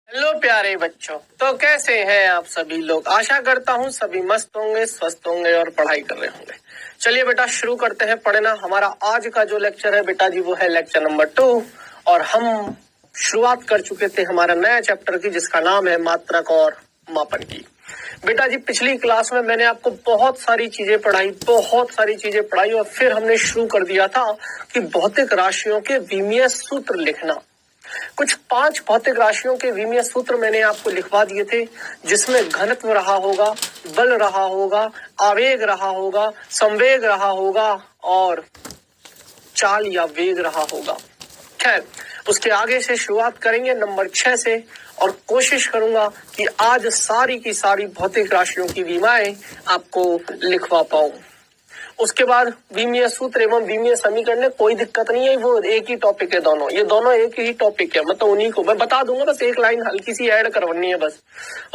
Hello प्यारे बच्चों, तो कैसे हैं आप सभी लोग। आशा करता हूँ सभी मस्त होंगे, स्वस्थ होंगे और पढ़ाई कर रहे होंगे। चलिए बेटा शुरू करते हैं पढ़ना। हमारा आज का जो लेक्चर है बेटा जी वो है लेक्चर नंबर 2 और हम शुरुआत कर चुके थे हमारा नया चैप्टर की जिसका नाम है मात्रक और मापन की। बेटा जी पिछली क्लास में मैंने आपको बहुत सारी चीजें पढ़ाई और फिर हमने शुरू कर दिया था कि भौतिक राशियों के विमीय सूत्र लिखना। कुछ 5 भौतिक राशियों के विमीय सूत्र मैंने आपको लिखवा दिए थे जिसमें घनत्व रहा होगा, बल रहा होगा, आवेग रहा होगा, संवेग रहा होगा और चाल या वेग रहा होगा। खैर उसके आगे से शुरुआत करेंगे नंबर 6 से और कोशिश करूंगा कि आज सारी की सारी भौतिक राशियों की विमाएं आपको लिखवा पाऊं। उसके बाद विमीय सूत्र एवं विमीय समीकरण, कोई दिक्कत नहीं है, वो एक ही टॉपिक है दोनों, ये दोनों एक ही टॉपिक है, मतलब उन्हीं को मैं बता दूंगा, बस एक लाइन हल्की सी ऐड करवानी है बस।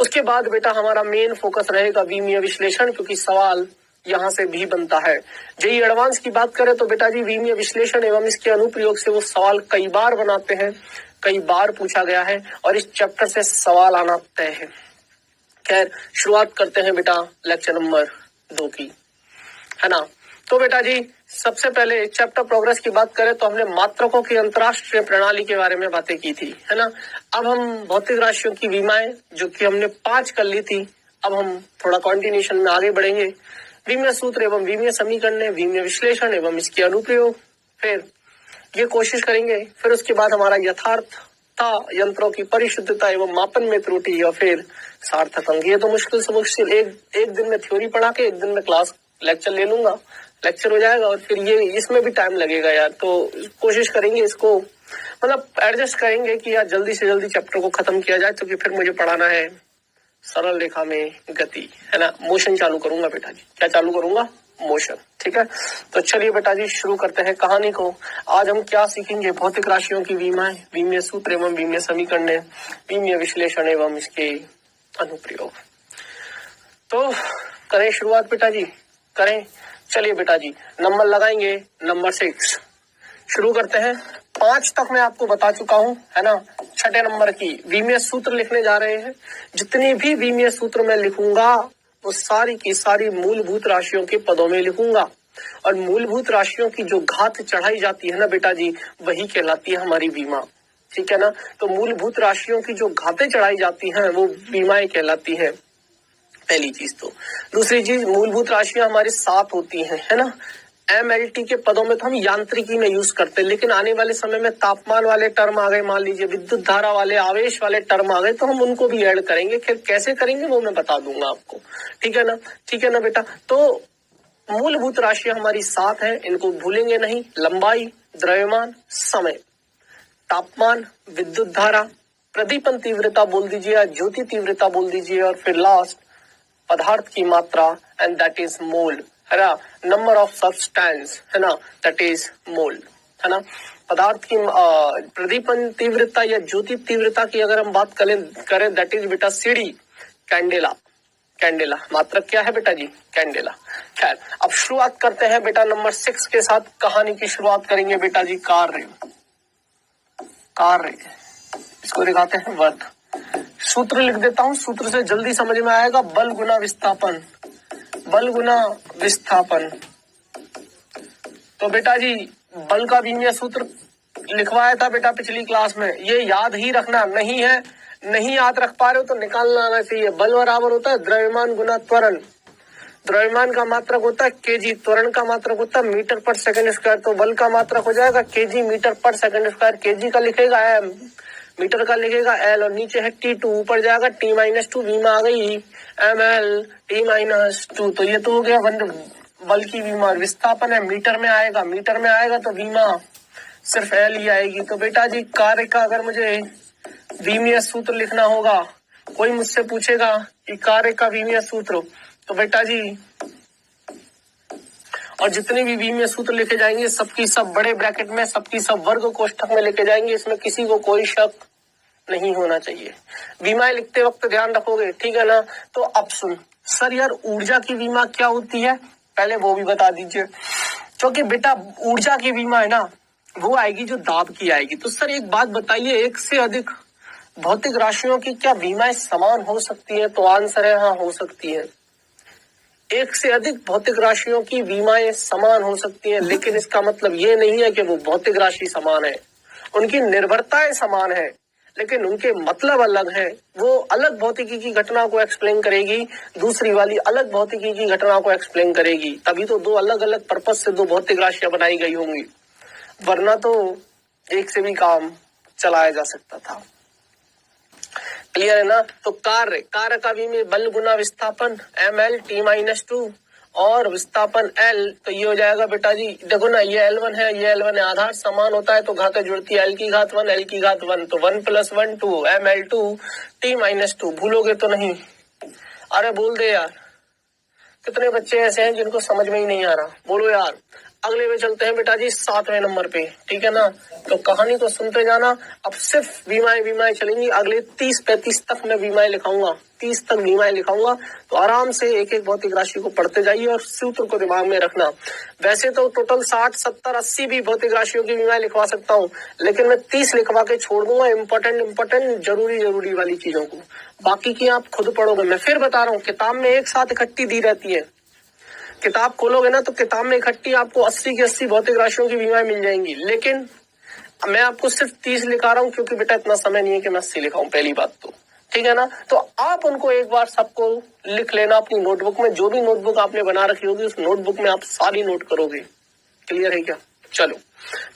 उसके बाद बेटा हमारा मेन फोकस रहेगा विमीय विश्लेषण, क्योंकि सवाल यहाँ से भी बनता है। जेईई एडवांस की बात करें तो बेटा जी विमीय विश्लेषण एवं इसके अनुप्रयोग से वो सवाल कई बार बनाते हैं, कई बार पूछा गया है और इस चैप्टर से सवाल आना तय है। खैर शुरुआत करते हैं बेटा लेक्चर नंबर 2 की, है ना। तो बेटा जी सबसे पहले चैप्टर प्रोग्रेस की बात करें तो हमने मात्रकों की अंतरराष्ट्रीय प्रणाली के बारे में बातें की थी, है ना। अब हम भौतिक राशियों की विमाएं जो कि हमने 5 कर ली थी, अब हम थोड़ा कॉन्टिन्यूशन में आगे बढ़ेंगे। विमीय सूत्र एवं विमीय समीकरण, विमीय विश्लेषण एवं इसके अनुप्रयोग, फिर ये कोशिश करेंगे। फिर उसके बाद हमारा यथार्थता, यंत्रों की परिशुद्धता एवं मापन में त्रुटि और फिर सार्थक अंक। ये तो मुश्किल से मुश्किल एक दिन में थ्योरी पढ़ा के एक दिन में क्लास लेक्चर ले लूंगा, लेक्चर हो जाएगा और फिर ये इसमें भी टाइम लगेगा यार। तो कोशिश करेंगे इसको मतलब एडजस्ट करेंगे कि यार जल्दी से जल्दी चैप्टर को खत्म किया जाए, क्योंकि फिर मुझे पढ़ाना है सरल रेखा में गति, है ना। मोशन चालू करूंगा बेटा जी, क्या चालू करूंगा, मोशन, ठीक है। तो चलिए बेटा जी शुरू करते हैं कहानी को। आज हम क्या सीखेंगे, भौतिक राशियों की विमाएं, विमीय सूत्र एवं विमीय समीकरण, विमीय विश्लेषण एवं इसके अनुप्रयोग। तो करें शुरुआत बेटा जी, करें। चलिए बेटा जी नंबर लगाएंगे नंबर 6, शुरू करते हैं। 5 तक मैं आपको बता चुका हूं, है ना। 6 नंबर की विमीय सूत्र लिखने जा रहे हैं। जितनी भी विमीय सूत्र मैं लिखूंगा वो सारी की सारी मूलभूत राशियों के पदों में लिखूंगा और मूलभूत राशियों की जो घात चढ़ाई जाती है ना बेटा जी वही कहलाती है हमारी विमा, ठीक है ना। तो मूलभूत राशियों की जो घातें चढ़ाई जाती हैं वो विमाएं कहलाती है, पहली चीज। तो दूसरी चीज मूलभूत राशियां हमारी 7 होती हैं, है ना। MLT के पदों में तो हम यांत्रिकी में यूज करते हैं, लेकिन आने वाले समय में तापमान वाले टर्म आ गए, मान लीजिए विद्युत धारा वाले, आवेश वाले टर्म आ गए, तो हम उनको भी ऐड करेंगे। फिर कैसे करेंगे वो मैं बता दूंगा आपको, ठीक है ना, ठीक है ना बेटा। तो मूलभूत राशियां हमारी 7 है, इनको भूलेंगे नहीं। लंबाई, द्रव्यमान, समय, तापमान, विद्युत धारा, प्रदीपन तीव्रता बोल दीजिए या ज्योति तीव्रता बोल दीजिए और फिर लास्ट पदार्थ की मात्रा एंड दैट इज मोल, है ना। नंबर ऑफ सब्सटेंस, है ना, दैट इज मोल, है ना। पदार्थ की प्रदीपन तीव्रता या ज्योति तीव्रता की अगर हम बात करें दैट इज बेटा सीडी, कैंडेला, कैंडेला। मात्रक क्या है बेटा जी, कैंडेला। खैर अब शुरुआत करते हैं बेटा नंबर 6 के साथ। कहानी की शुरुआत करेंगे बेटा जी कार्य, कार्य इसको दिखाते हैं वर्क। सूत्र लिख देता हूं, सूत्र से जल्दी समझ में आएगा। बल गुना विस्थापन, बल गुना विस्थापन। तो बेटा जी बल का विमीय सूत्र लिखवाया था बेटा पिछली क्लास में, ये याद ही रखना। नहीं है, नहीं याद रख पा रहे हो तो निकालना आना चाहिए। बल बराबर होता है द्रव्यमान गुना त्वरण। द्रव्यमान का मात्रक होता है केजी, त्वरण का मात्रक होता है मीटर पर सेकंड स्क्वायर। तो बल का मात्रक हो जाएगा केजी मीटर पर सेकंड स्क्वायर। केजी का लिखेगा एम, मीटर का लिखेगा एल और नीचे है T2, ऊपर जाएगा T-2, वी में आ गई ML T-2। तो ये तो हो गया बल की विमा। विस्थापन है मीटर में आएगा, मीटर में आएगा तो विमा सिर्फ L ही आएगी। तो बेटा जी कार्य का अगर मुझे विमीय सूत्र लिखना होगा, कोई मुझसे पूछेगा कि कार्य का विमीय सूत्र, तो बेटा जी और जितने भी विमीय सूत्र लिखे जाएंगे सबकी सब बड़े ब्रैकेट में, सबकी सब वर्ग कोष्ठक में लिखे जाएंगे, इसमें किसी को कोई शक नहीं होना चाहिए। विमाएं लिखते वक्त ध्यान रखोगे, ठीक है ना। तो अब सुन सर यार ऊर्जा की विमा क्या होती है, पहले वो भी बता दीजिए। क्योंकि बेटा ऊर्जा की विमा है ना वो आएगी जो दाब की आएगी। तो सर एक बात बताइए, एक से अधिक भौतिक राशियों की क्या विमाएं समान हो सकती हैं? तो आंसर है हाँ, हो सकती है। एक से अधिक भौतिक राशियों की विमाएं समान हो सकती हैं, लेकिन इसका मतलब ये नहीं है कि वो भौतिक राशि समान है। उनकी निर्भरताएं समान है, लेकिन उनके मतलब अलग है। वो अलग भौतिकी की घटना को एक्सप्लेन करेगी, दूसरी वाली अलग भौतिकी की घटना को एक्सप्लेन करेगी। तभी तो दो अलग अलग पर्पज से दो भौतिक राशियां बनाई गई होंगी, वरना तो एक से भी काम चलाया जा सकता था। क्लियर है ना? तो कार्य का भी में बल गुना विस्थापन ml t-2 और विस्थापन L, तो ये हो जाएगा बेटा जी, देखो ना, ये L1 है, ये L1 है, आधार समान होता है तो घातें जुड़ती है, L की घात 1 L की घात 1, तो 1 + 1 2 ml2 t-2। भूलोगे तो नहीं? अरे बोल दे यार, कितने बच्चे ऐसे हैं जिनको समझ में ही नहीं आ रहा? बोलो यार। अगले में चलते हैं बेटा जी 7वें नंबर पे, ठीक है ना? तो कहानी को सुनते जाना। अब सिर्फ विमाएं चलेंगी। अगले 30-35 तक मैं विमाएं लिखाऊंगा, 30 तक विमाएं लिखाऊंगा। तो आराम से एक एक भौतिक राशि को पढ़ते जाइए और सूत्र को दिमाग में रखना। वैसे तो टोटल 60, 70, 80 भी भौतिक राशियों की विमाएं लिखवा सकता हूँ, लेकिन मैं 30 लिखवा के छोड़ दूंगा इंपॉर्टेंट जरूरी वाली चीजों को। बाकी की आप खुद पढ़ोगे। मैं फिर बता रहा हूँ, किताब में एक साथ इकट्ठी दी रहती है। किताब खोलोगे ना तो किताब में इकट्ठी आपको 80 की 80 भौतिक राशियों की विमाएं मिल जाएंगी, लेकिन मैं आपको सिर्फ 30 लिखा रहा हूँ, क्योंकि बेटा इतना समय नहीं है कि मैं 80 लिखाऊं, पहली बात तो, ठीक है ना? तो आप उनको एक बार सबको लिख लेना अपनी नोटबुक में। जो भी नोटबुक आपने बना रखी होगी उस नोटबुक में आप सारी नोट करोगे। क्लियर है क्या? चलो,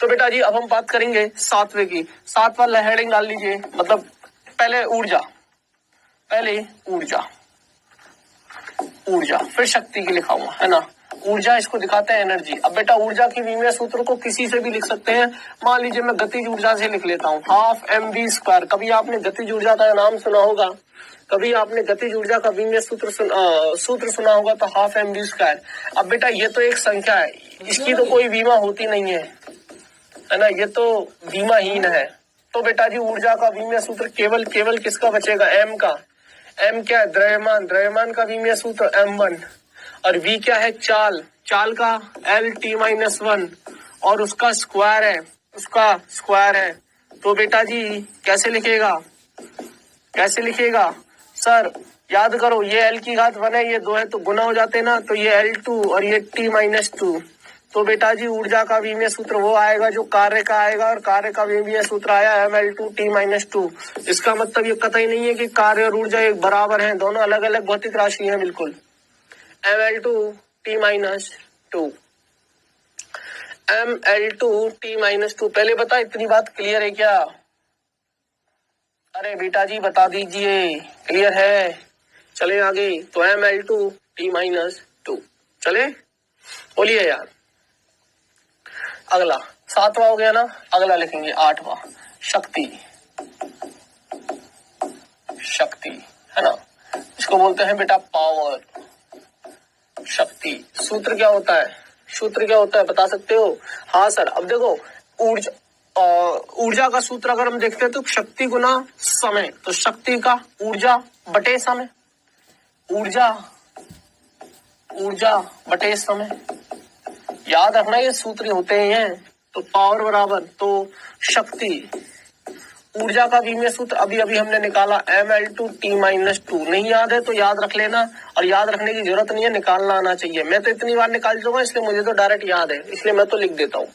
तो बेटा जी अब हम बात करेंगे 7वें की। 7 वाला हेडिंग डाल लीजिए, मतलब पहले ऊर्जा, फिर शक्ति की लिखाऊंगा, है ना? ऊर्जा इसको दिखाते हैं एनर्जी। अब बेटा ऊर्जा की विमीय सूत्र को किसी से भी लिख सकते हैं। मान लीजिए मैं गतिज ऊर्जा से लिख लेता हूँ, 12mv²। कभी आपने गतिज ऊर्जा का नाम सुना होगा, कभी आपने गतिज ऊर्जा का विमीय सूत्र सुना होगा, तो 12mv²। अब बेटा ये तो एक संख्या है, इसकी तो कोई विमा होती नहीं है ना? ये तो विमाहीन है। तो बेटा जी ऊर्जा का विमीय सूत्र केवल किसका बचेगा? m का। m क्या है? द्रव्यमान का विमीय सूत्र m1। और v क्या है? चाल का L-T-1 और उसका स्क्वायर है। तो बेटा जी कैसे लिखेगा? सर याद करो, ये L की घात 1 है, ये 2 है, तो गुना हो जाते ना, तो ये L2 और ये T-2। तो बेटा जी ऊर्जा का विमीय सूत्र वो आएगा जो कार्य का आएगा, और कार्य का विमीय सूत्र आया ml2 t-2। इसका मतलब ये कतई नहीं है कि कार्य और ऊर्जा एक बराबर हैं, दोनों अलग अलग भौतिक राशि हैं। बिल्कुल ml2 t-2, ml2 t-2। पहले बता, इतनी बात क्लियर है क्या? अरे बेटा जी बता दीजिए, क्लियर है? चले आगे। तो ml2 t-2, चले, बोलिए यार। अगला 7वां हो गया ना, अगला लिखेंगे 8वां, शक्ति, है ना? इसको बोलते हैं बेटा पावर, शक्ति। सूत्र क्या होता है बता सकते हो? हाँ सर, अब देखो ऊर्जा का सूत्र अगर हम देखते हैं तो शक्ति गुना समय, तो शक्ति का ऊर्जा बटे समय, ऊर्जा बटे समय। याद रखना ये सूत्र होते ही हैं। तो पावर बराबर, तो शक्ति, ऊर्जा का विमीय सूत्र अभी हमने निकाला ml2 t-2। नहीं याद है तो याद रख लेना, और याद रखने की जरूरत नहीं है, निकालना आना चाहिए। मैं तो इतनी बार निकाल चुका, इसलिए मुझे तो डायरेक्ट याद है, इसलिए मैं तो लिख देता हूँ।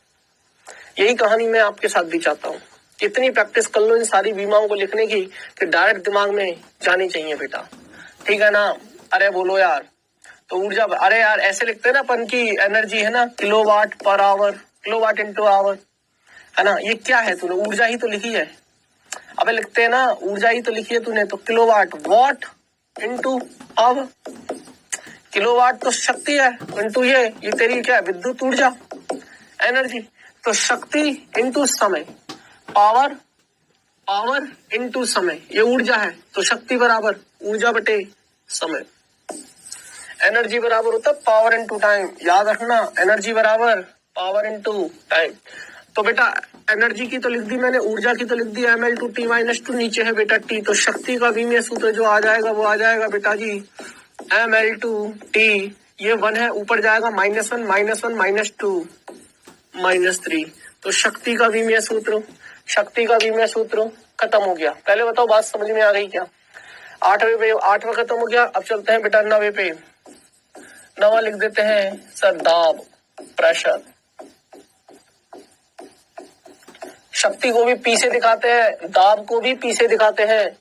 यही कहानी मैं आपके साथ भी चाहता हूँ। इतनी प्रैक्टिस कर लो इन सारी विमाओं को लिखने की कि डायरेक्ट दिमाग में जानी चाहिए बेटा, ठीक है ना? अरे बोलो यार। तो ऊर्जा, अरे यार ऐसे लिखते हैं ना अपन की एनर्जी, है ना? Kilowatt per hour, kilowatt into our, है ना? ये क्या है? तूने ऊर्जा ही तो लिखी है। अबे लिखते हैं ना, ऊर्जा ही तो लिखी है तूने, तो kilowatt, watt into hour. Kilowatt तो शक्ति है, इंटू ये तेरी क्या है? विद्युत ऊर्जा, एनर्जी। तो शक्ति इंटू समय, पावर इंटू समय, ये ऊर्जा है, तो शक्ति बराबर ऊर्जा बटे समय। एनर्जी बराबर होता है पावर इंटू टाइम, याद रखना, एनर्जी बराबर पावर इंटू टाइम। तो बेटा एनर्जी की तो लिख दी मैंने, ऊर्जा की तो लिख दी ml2 t-2, नीचे है बेटा t। तो शक्ति का विमीय सूत्र जो आ जाएगा वो आ जाएगा बेटा जी ml2 t, ये 1 है, ऊपर जाएगा -1 -2 -3। तो शक्ति का विमीय सूत्र खत्म हो गया। पहले बताओ बात समझ में आ गई क्या? 8वें पे 8वां खत्म हो गया। अब चलते हैं बेटा 9वें पे। 9वां लिख देते हैं सर दाब, प्रेशर। शक्ति को भी पी से दिखाते हैं, दाब को भी पी से दिखाते हैं,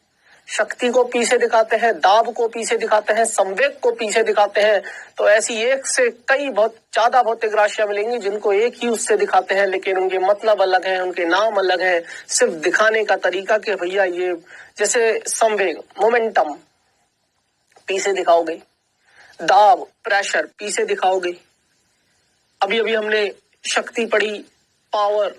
शक्ति को पी से दिखाते हैं, दाब को पी से दिखाते हैं, संवेग को पी से दिखाते हैं। तो ऐसी एक से कई बहुत ज्यादा भौतिक राशियां मिलेंगी जिनको एक ही उससे दिखाते हैं, लेकिन उनके मतलब अलग है, उनके नाम अलग है, सिर्फ दिखाने का तरीका कि भैया ये जैसे संवेग मोमेंटम पी से दिखाओगे, दाब प्रेशर पी से दिखाओगे। अभी अभी हमने शक्ति पढ़ी, पावर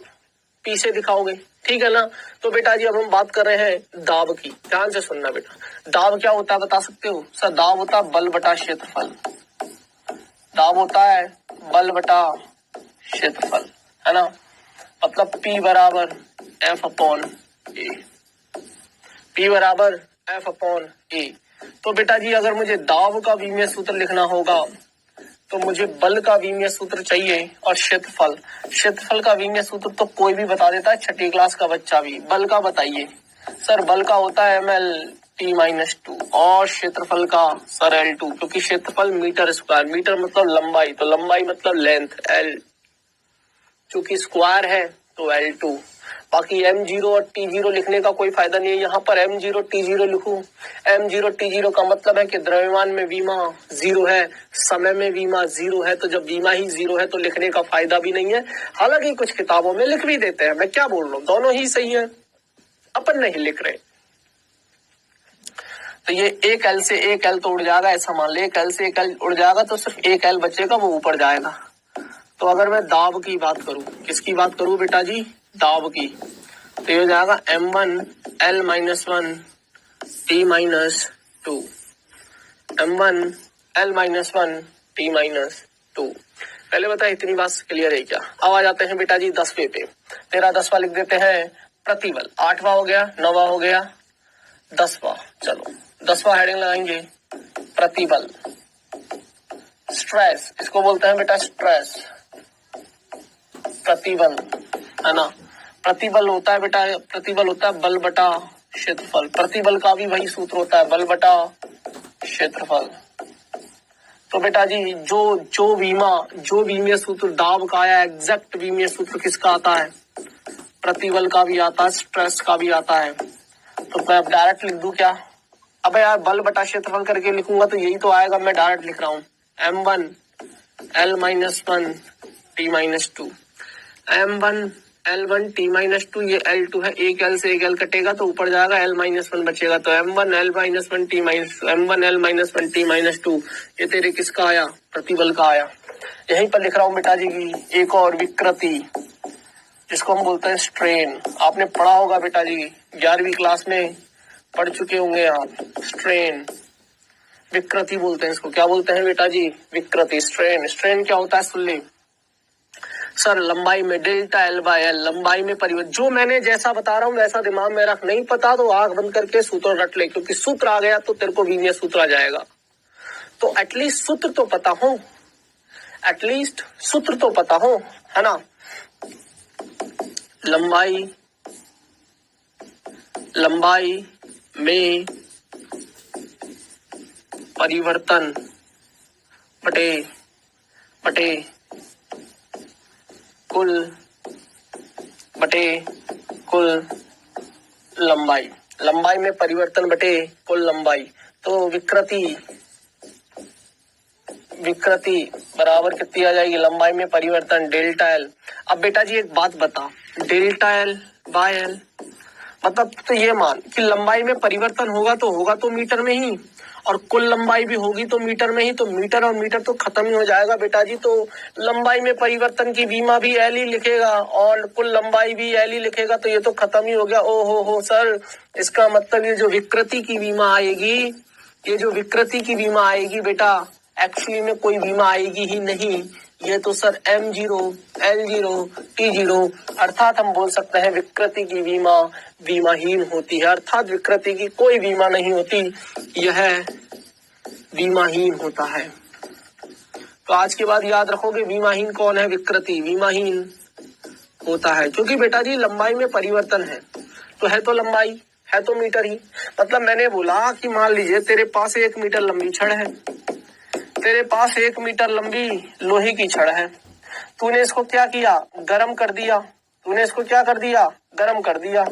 पी से दिखाओगे, ठीक है ना। तो बेटा जी अब हम बात कर रहे हैं दाब की, ध्यान से सुनना बेटा। दाब क्या होता है बता सकते हो? सर दाब होता है बल बटा क्षेत्रफल। दाब होता है बल बटा क्षेत्रफल, है ना। मतलब P बराबर F अपॉन ए, P बराबर F अपॉन ए। तो बेटा जी अगर मुझे दाब का विमीय सूत्र लिखना होगा तो मुझे बल का विमीय सूत्र चाहिए और क्षेत्रफल का विमीय सूत्र तो कोई भी बता देता है, छठी क्लास का बच्चा भी। बल का बताइए सर। बल का होता है ml/t-2 और क्षेत्रफल का सर L2, क्योंकि क्षेत्रफल मीटर स्क्वायर, मीटर मतलब लंबाई, तो लंबाई मतलब लेंथ L, क्योंकि स्क्वायर है तो L2। बाकी m0 और t0 लिखने का कोई फायदा नहीं है। यहाँ पर m0 t0 लिखूं, m0 t0 का मतलब है कि द्रव्यमान में विमा 0 है, समय में विमा 0 है। तो जब विमा ही 0 है तो लिखने का फायदा भी नहीं है। हालांकि कुछ किताबों में लिख भी देते हैं, मैं क्या बोल रहा हूँ, दोनों ही सही है, अपन नहीं लिख रहे। तो ये एक L से एक L तो उड़ जाएगा, ऐसा मान ले। एक L से एक L उड़ जाएगा तो सिर्फ एक L बचेगा, वो ऊपर जाएगा। तो अगर मैं दाब की बात करूं, किसकी बात करूं बेटा जी? दाब की। तो ये हो जाएगा m1L-1 T-2, m1L-1 T-2। पहले बता इतनी बात क्लियर है क्या? अब आ जाते हैं बेटा जी 10वें पे। तेरा 10वां लिख देते हैं प्रतिबल। 8वां हो गया, 9वां हो गया, 10वां। चलो 10वां हेडिंग लगाएंगे प्रतिबल। स्ट्रेस, इसको बोलते हैं बेटा स्ट्रेस, प्रतिबल, है ना। प्रतिबल होता है बेटा, प्रतिबल होता है बल बटा क्षेत्रफल। प्रतिबल का भी वही सूत्र होता है, बल बटा क्षेत्रफल। तो बेटा जी जो विमीय सूत्र दाब का आया, एग्जैक्ट विमीय सूत्र किसका आता है? प्रतिबल का भी आता है, स्ट्रेस का भी आता है। तो मैं अब डायरेक्ट लिख दूं क्या? अबे यार बल बटा क्षेत्रफल करके लिखूंगा तो यही तो आएगा, मैं डायरेक्ट लिख रहा हूं m1L-1 T-2, m1L1 T-2, ये L2 है, एक L से एक L कटेगा तो ऊपर जाएगा, L-1 बचेगा। तो m1L-1 T-2 ये तेरे किसका आया? प्रतिबल का आया। यहीं पर लिख रहा हूं बेटा जी की एक और विकृति, जिसको हम बोलते हैं स्ट्रेन। आपने पढ़ा होगा बेटा जी, 11वीं क्लास में पढ़ चुके होंगे आप। स्ट्रेन, विकृति बोलते हैं इसको। क्या बोलते हैं बेटा जी? विकृति, स्ट्रेन। स्ट्रेन क्या होता है सुन ले सर। लंबाई में डेल्टा L/L, लंबाई में परिवर्तन। जो मैंने जैसा बता रहा हूँ वैसा दिमाग में रख, नहीं पता तो आंख बंद करके सूत्र रट ले, क्योंकि सूत्र आ गया तो तेरे को विमीय सूत्र आ जाएगा। तो एटलीस्ट सूत्र तो पता हो, एटलीस्ट सूत्र तो पता हो, है ना। लंबाई में परिवर्तन बटे कुल लंबाई, लंबाई में परिवर्तन बटे कुल लंबाई। तो विकृति बराबर कितनी आ जाएगी? लंबाई में परिवर्तन डेल्टा L। अब बेटा जी एक बात बता, डेल्टा L/L मतलब तो ये मान कि लंबाई में परिवर्तन होगा तो मीटर में ही, और कुल लंबाई भी होगी तो मीटर में ही। तो मीटर और मीटर तो खत्म ही हो जाएगा बेटा जी। तो लंबाई में परिवर्तन की विमा भी L ही लिखेगा और कुल लंबाई भी L ही लिखेगा, तो ये तो खत्म ही हो गया। ओ हो सर, इसका मतलब ये जो विकृति की विमा आएगी, बेटा एक्चुअली में कोई विमा आएगी ही नहीं। ये तो सर m0, L0, T0, अर्थात हम बोल सकते हैं विकृति की विमा विमाहीन होती है, अर्थात विकृति की कोई विमा नहीं होती, यह विमाहीन होता है। तो आज के बाद याद रखोगे विमाहीन कौन है? विकृति विमाहीन होता है, क्योंकि बेटा जी लंबाई में परिवर्तन है। तो है तो लंबाई, है तो मीटर ही। मतलब मैंने बोला कि मान लीजिए तेरे पास 1 मीटर लंबी छड़ है, तेरे पास 1 मीटर लंबी लोहे की छड़ है। तूने इसको क्या किया, गर्म कर दिया। तूने इसको क्या कर दिया, गर्म कर दिया,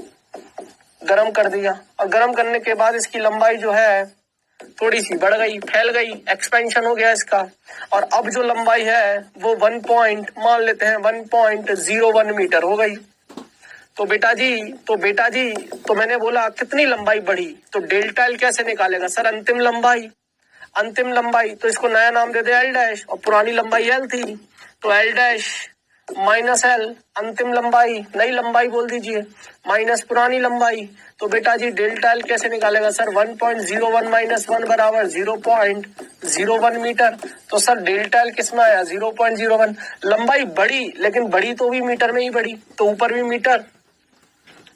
गर्म कर दिया। और गर्म करने के बाद इसकी लंबाई जो है थोड़ी सी बढ़ गई, फैल गई, एक्सपेंशन हो गया इसका। और अब जो लंबाई है वो 1 मान लेते हैं 1.01 मीटर हो गई। तो बेटा जी तो मैंने बोला कितनी लंबाई बढ़ी, तो डेल्टा एल कैसे निकालेगा सर, अंतिम लंबाई। तो इसको नया नाम दे दे एल डैश, और पुरानी लंबाई एल थी, तो एल डैश माइनस एल अंतिम लंबाई, नई लंबाई बोल दीजिए, माइनस पुरानी लंबाई। तो बेटा जी डेल्टा एल कैसे निकालेगा सर, 1.01 माइनस 1 बराबर 0.01 मीटर। तो सर डेल्टा एल किस में आया, 0.01। लंबाई बढ़ी, लेकिन बढ़ी तो भी मीटर में ही बढ़ी, तो ऊपर भी मीटर,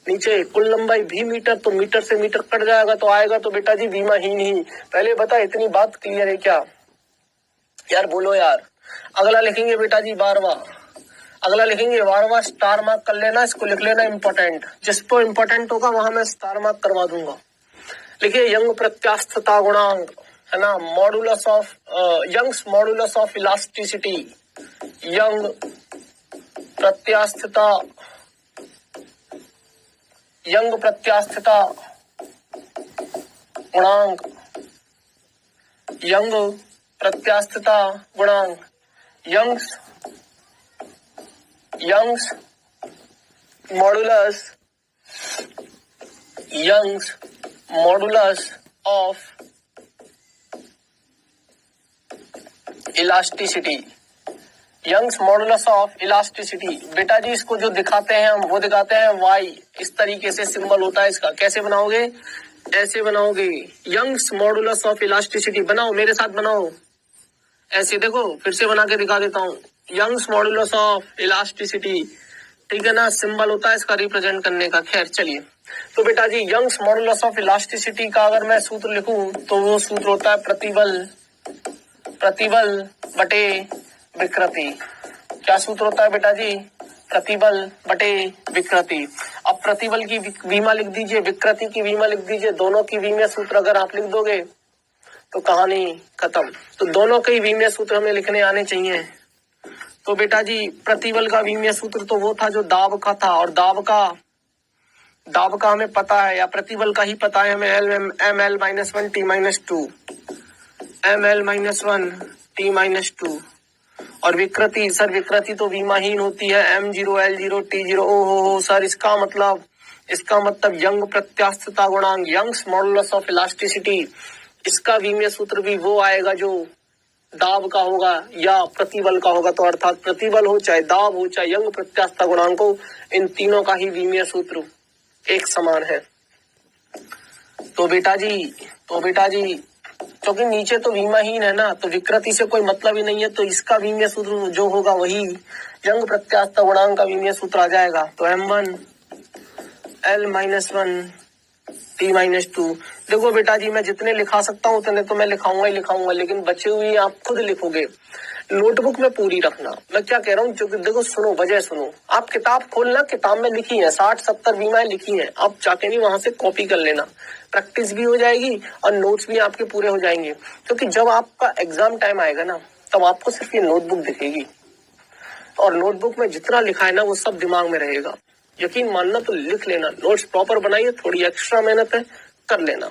नीचे कुल लंबाई भी मीटर, तो मीटर से मीटर कट जाएगा तो आएगा तो बेटा जी बीमाहीन ही। पहले बता, इतनी बात क्लियर है क्या यार, बोलो यार। अगला लिखेंगे बेटा जी 12वां, स्टार मार्क कर लेना, इसको लिख लेना इंपॉर्टेंट, जिसको इंपॉर्टेंट होगा वहां मैं स्टार मार्क करवा दूंगा। लिखिए यंग प्रत्यास्थता गुणांक, है ना, modulus of Young's modulus of elasticity, Young प्रत्यास्थता गुणांक, यंग प्रत्यास्थता गुणांक, Young's modulus of elasticity, Young's modulus of elasticity. बेटा जी इसको जो दिखाते हैं हम, वो दिखाते हैं वाई, इस तरीके से सिंबल होता है इसका। कैसे बनाओगे, ऐसे बनाओगे, यंग्स मॉडुलस ऑफ इलास्टिसिटी। बनाओ, मेरे साथ बनाओ, ऐसे देखो, फिर से बना के दिखा देता हूँ, यंग्स मॉडुलस ऑफ इलास्टिसिटी, ठीक है ना, सिंबल होता है इसका रिप्रेजेंट करने का। खैर चलिए, तो बेटा जी यंग्स मॉडुलस ऑफ इलास्टिसिटी का अगर मैं सूत्र लिखूं तो वो सूत्र होता है प्रतिबल बटे विकृति। क्या सूत्र होता है बेटा जी, प्रतिबल बटे विकृति। अब प्रतिबल की विमा लिख दीजिए, विकृति की विमा लिख दीजिए, दोनों की विमीय सूत्र अगर आप लिख दोगे तो कहानी खत्म। तो दोनों के विमीय सूत्र हमें लिखने आने चाहिए। तो बेटा जी प्रतिबल का विमीय सूत्र तो वो था जो दाब का था, और दाब का हमें पता है, या प्रतिबल का ही पता है हमें, ml - 1 t - 2, ml - 1 t - 2। और विकृति सर, विकृति तो विमाहीन होती है, m0 l0 t0। ओहो सर, इसका मतलब यंग प्रत्यास्थता गुणांक, यंग्स मॉडुलस ऑफ इलास्टिसिटी, इसका विमीय सूत्र भी वो आएगा जो दाब का होगा या प्रतिबल का होगा। तो अर्थात प्रतिबल हो चाहे दाब हो चाहे यंग प्रत्यास्थता गुणांक हो, इन तीनों का ही विमीय सूत्र एक समान है। तो बेटा जी क्योंकि नीचे तो विमाहीन है ना, तो विकृति से कोई मतलब ही नहीं है, तो इसका विमीय सूत्र जो होगा वही यंग प्रत्यास्थता गुणांक का विमीय सूत्र आ जाएगा। तो m1 l - 1 t - 2। देखो बेटा जी, मैं जितने लिखा सकता हूँ उतने तो मैं लिखाऊंगा, लेकिन बचे हुए आप खुद लिखोगे, नोटबुक में पूरी रखना। मैं क्या कह रहा हूँ, जो देखो सुनो, वजह सुनो, आप किताब खोलना, किताब में लिखी है 60-70 विमाएं लिखी हैं, आप जाके नहीं वहां से कॉपी कर लेना, प्रैक्टिस भी हो जाएगी और नोट्स भी आपके पूरे हो जाएंगे। क्योंकि जब आपका एग्जाम टाइम आएगा ना, तब आपको सिर्फ ये नोटबुक दिखेगी, और नोटबुक में जितना लिखा है ना वो सब दिमाग में रहेगा। यकीन मानना, तो लिख लेना, नोट्स प्रॉपर बनाइए, थोड़ी एक्स्ट्रा मेहनत है कर लेना,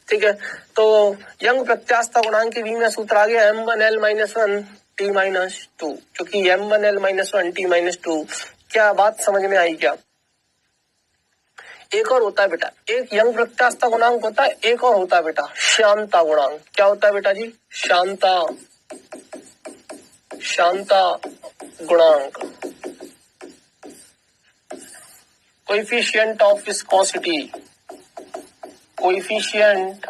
ठीक है। तो यंग प्रत्यास्थता गुणांक की विमीय सूत्र आ गया m1 l - 1 t - 2, क्योंकि m1 l - 1 t - 2। क्या बात समझ में आई क्या? एक और होता है बेटा, एक यंग प्रत्यास्थता गुणांक होता है, एक और होता है बेटा श्यानता गुणांक। क्या होता है बेटा जी? श्यानता गुणांक, coefficient of viscosity, coefficient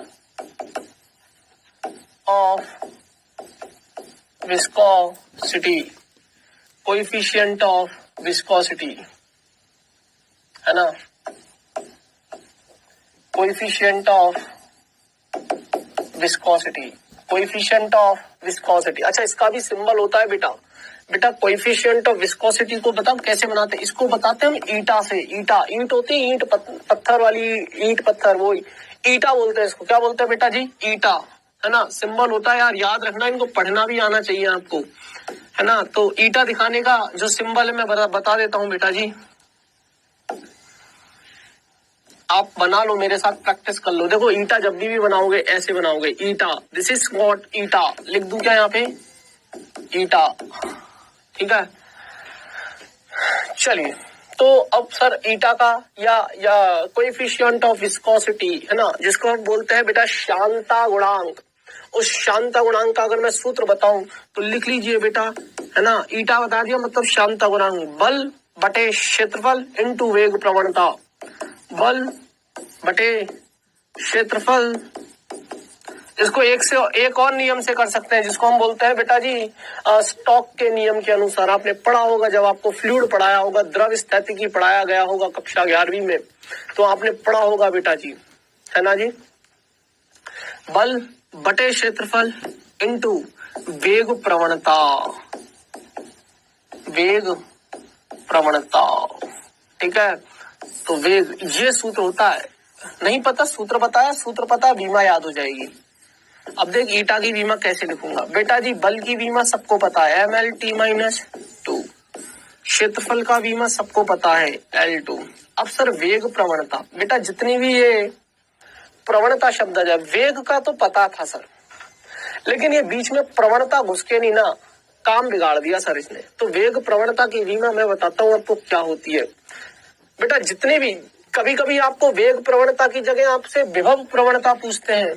of viscosity, है ना, कोएफिशिएंट ऑफ विस्कोसिटी। अच्छा, इसका भी सिंबल होता है बेटा, बेटा कोएफिशिएंट ऑफ विस्कोसिटी को बताओ कैसे बनाते हैं, इसको बताते हैं हम ईटा से। ईटा, ईंट होती है, ईंट पत्थर वाली ईंट पत्थर, वो ईटा बोलते हैं इसको। क्या बोलते हैं बेटा जी? ईटा, है ना। सिंबल होता है यार, याद रखना, इनको पढ़ना भी आना चाहिए आपको, है ना। तो ईटा दिखाने का जो सिंबल है मैं बता देता हूं बेटा जी, आप बना लो मेरे साथ, प्रैक्टिस कर लो। देखो ईटा जब भी बनाओगे ऐसे बनाओगे, ईटा, दिस इज व्हाट ईटा, लिख दूं क्या यहाँ पे? ईटा, ठीक है। चलिए, तो अब सर ईटा का या कोएफिशिएंट ऑफ विस्कोसिटी, है ना, जिसको हम बोलते हैं बेटा शांता गुणांक, उस शांता गुणांक का अगर मैं सूत्र बताऊं तो लिख लीजिए बेटा, है ना। ईटा बता दिया, मतलब शांता गुणांक, बल बटे क्षेत्रफल इनटू वेग प्रवणता, बल बटे क्षेत्रफल। इसको एक और नियम से कर सकते हैं, जिसको हम बोलते हैं बेटा जी स्टॉक के नियम के अनुसार। आपने पढ़ा होगा जब आपको फ्लूइड पढ़ाया होगा, द्रव स्थितिकी पढ़ाया गया होगा कक्षा 11वीं में, तो आपने पढ़ा होगा बेटा जी, है ना जी, बल बटे क्षेत्रफल इनटू वेग प्रवणता, वेग प्रवणता, ठीक है। तो वेग, ये सूत्र होता है। नहीं पता सूत्र बताया, सूत्र पता, बीमा याद हो जाएगी। अब देख ईटा की बीमा कैसे लिखूंगा बेटा जी, बल की बीमा सबको पता है mL_T-2, क्षेत्रफल का बीमा सबको पता है L2। अब सर वेग प्रवणता, बेटा जितनी भी ये प्रवणता शब्द है, वेग का तो पता था सर, लेकिन ये बीच में प्रवणता घुस के नहीं ना, काम बिगाड़ दिया सर इसने। तो वेग प्रवणता की बीमा मैं बताता हूँ आपको क्या होती है। बेटा जितने भी, कभी कभी आपको वेग प्रवणता की जगह आपसे विभव प्रवणता पूछते हैं,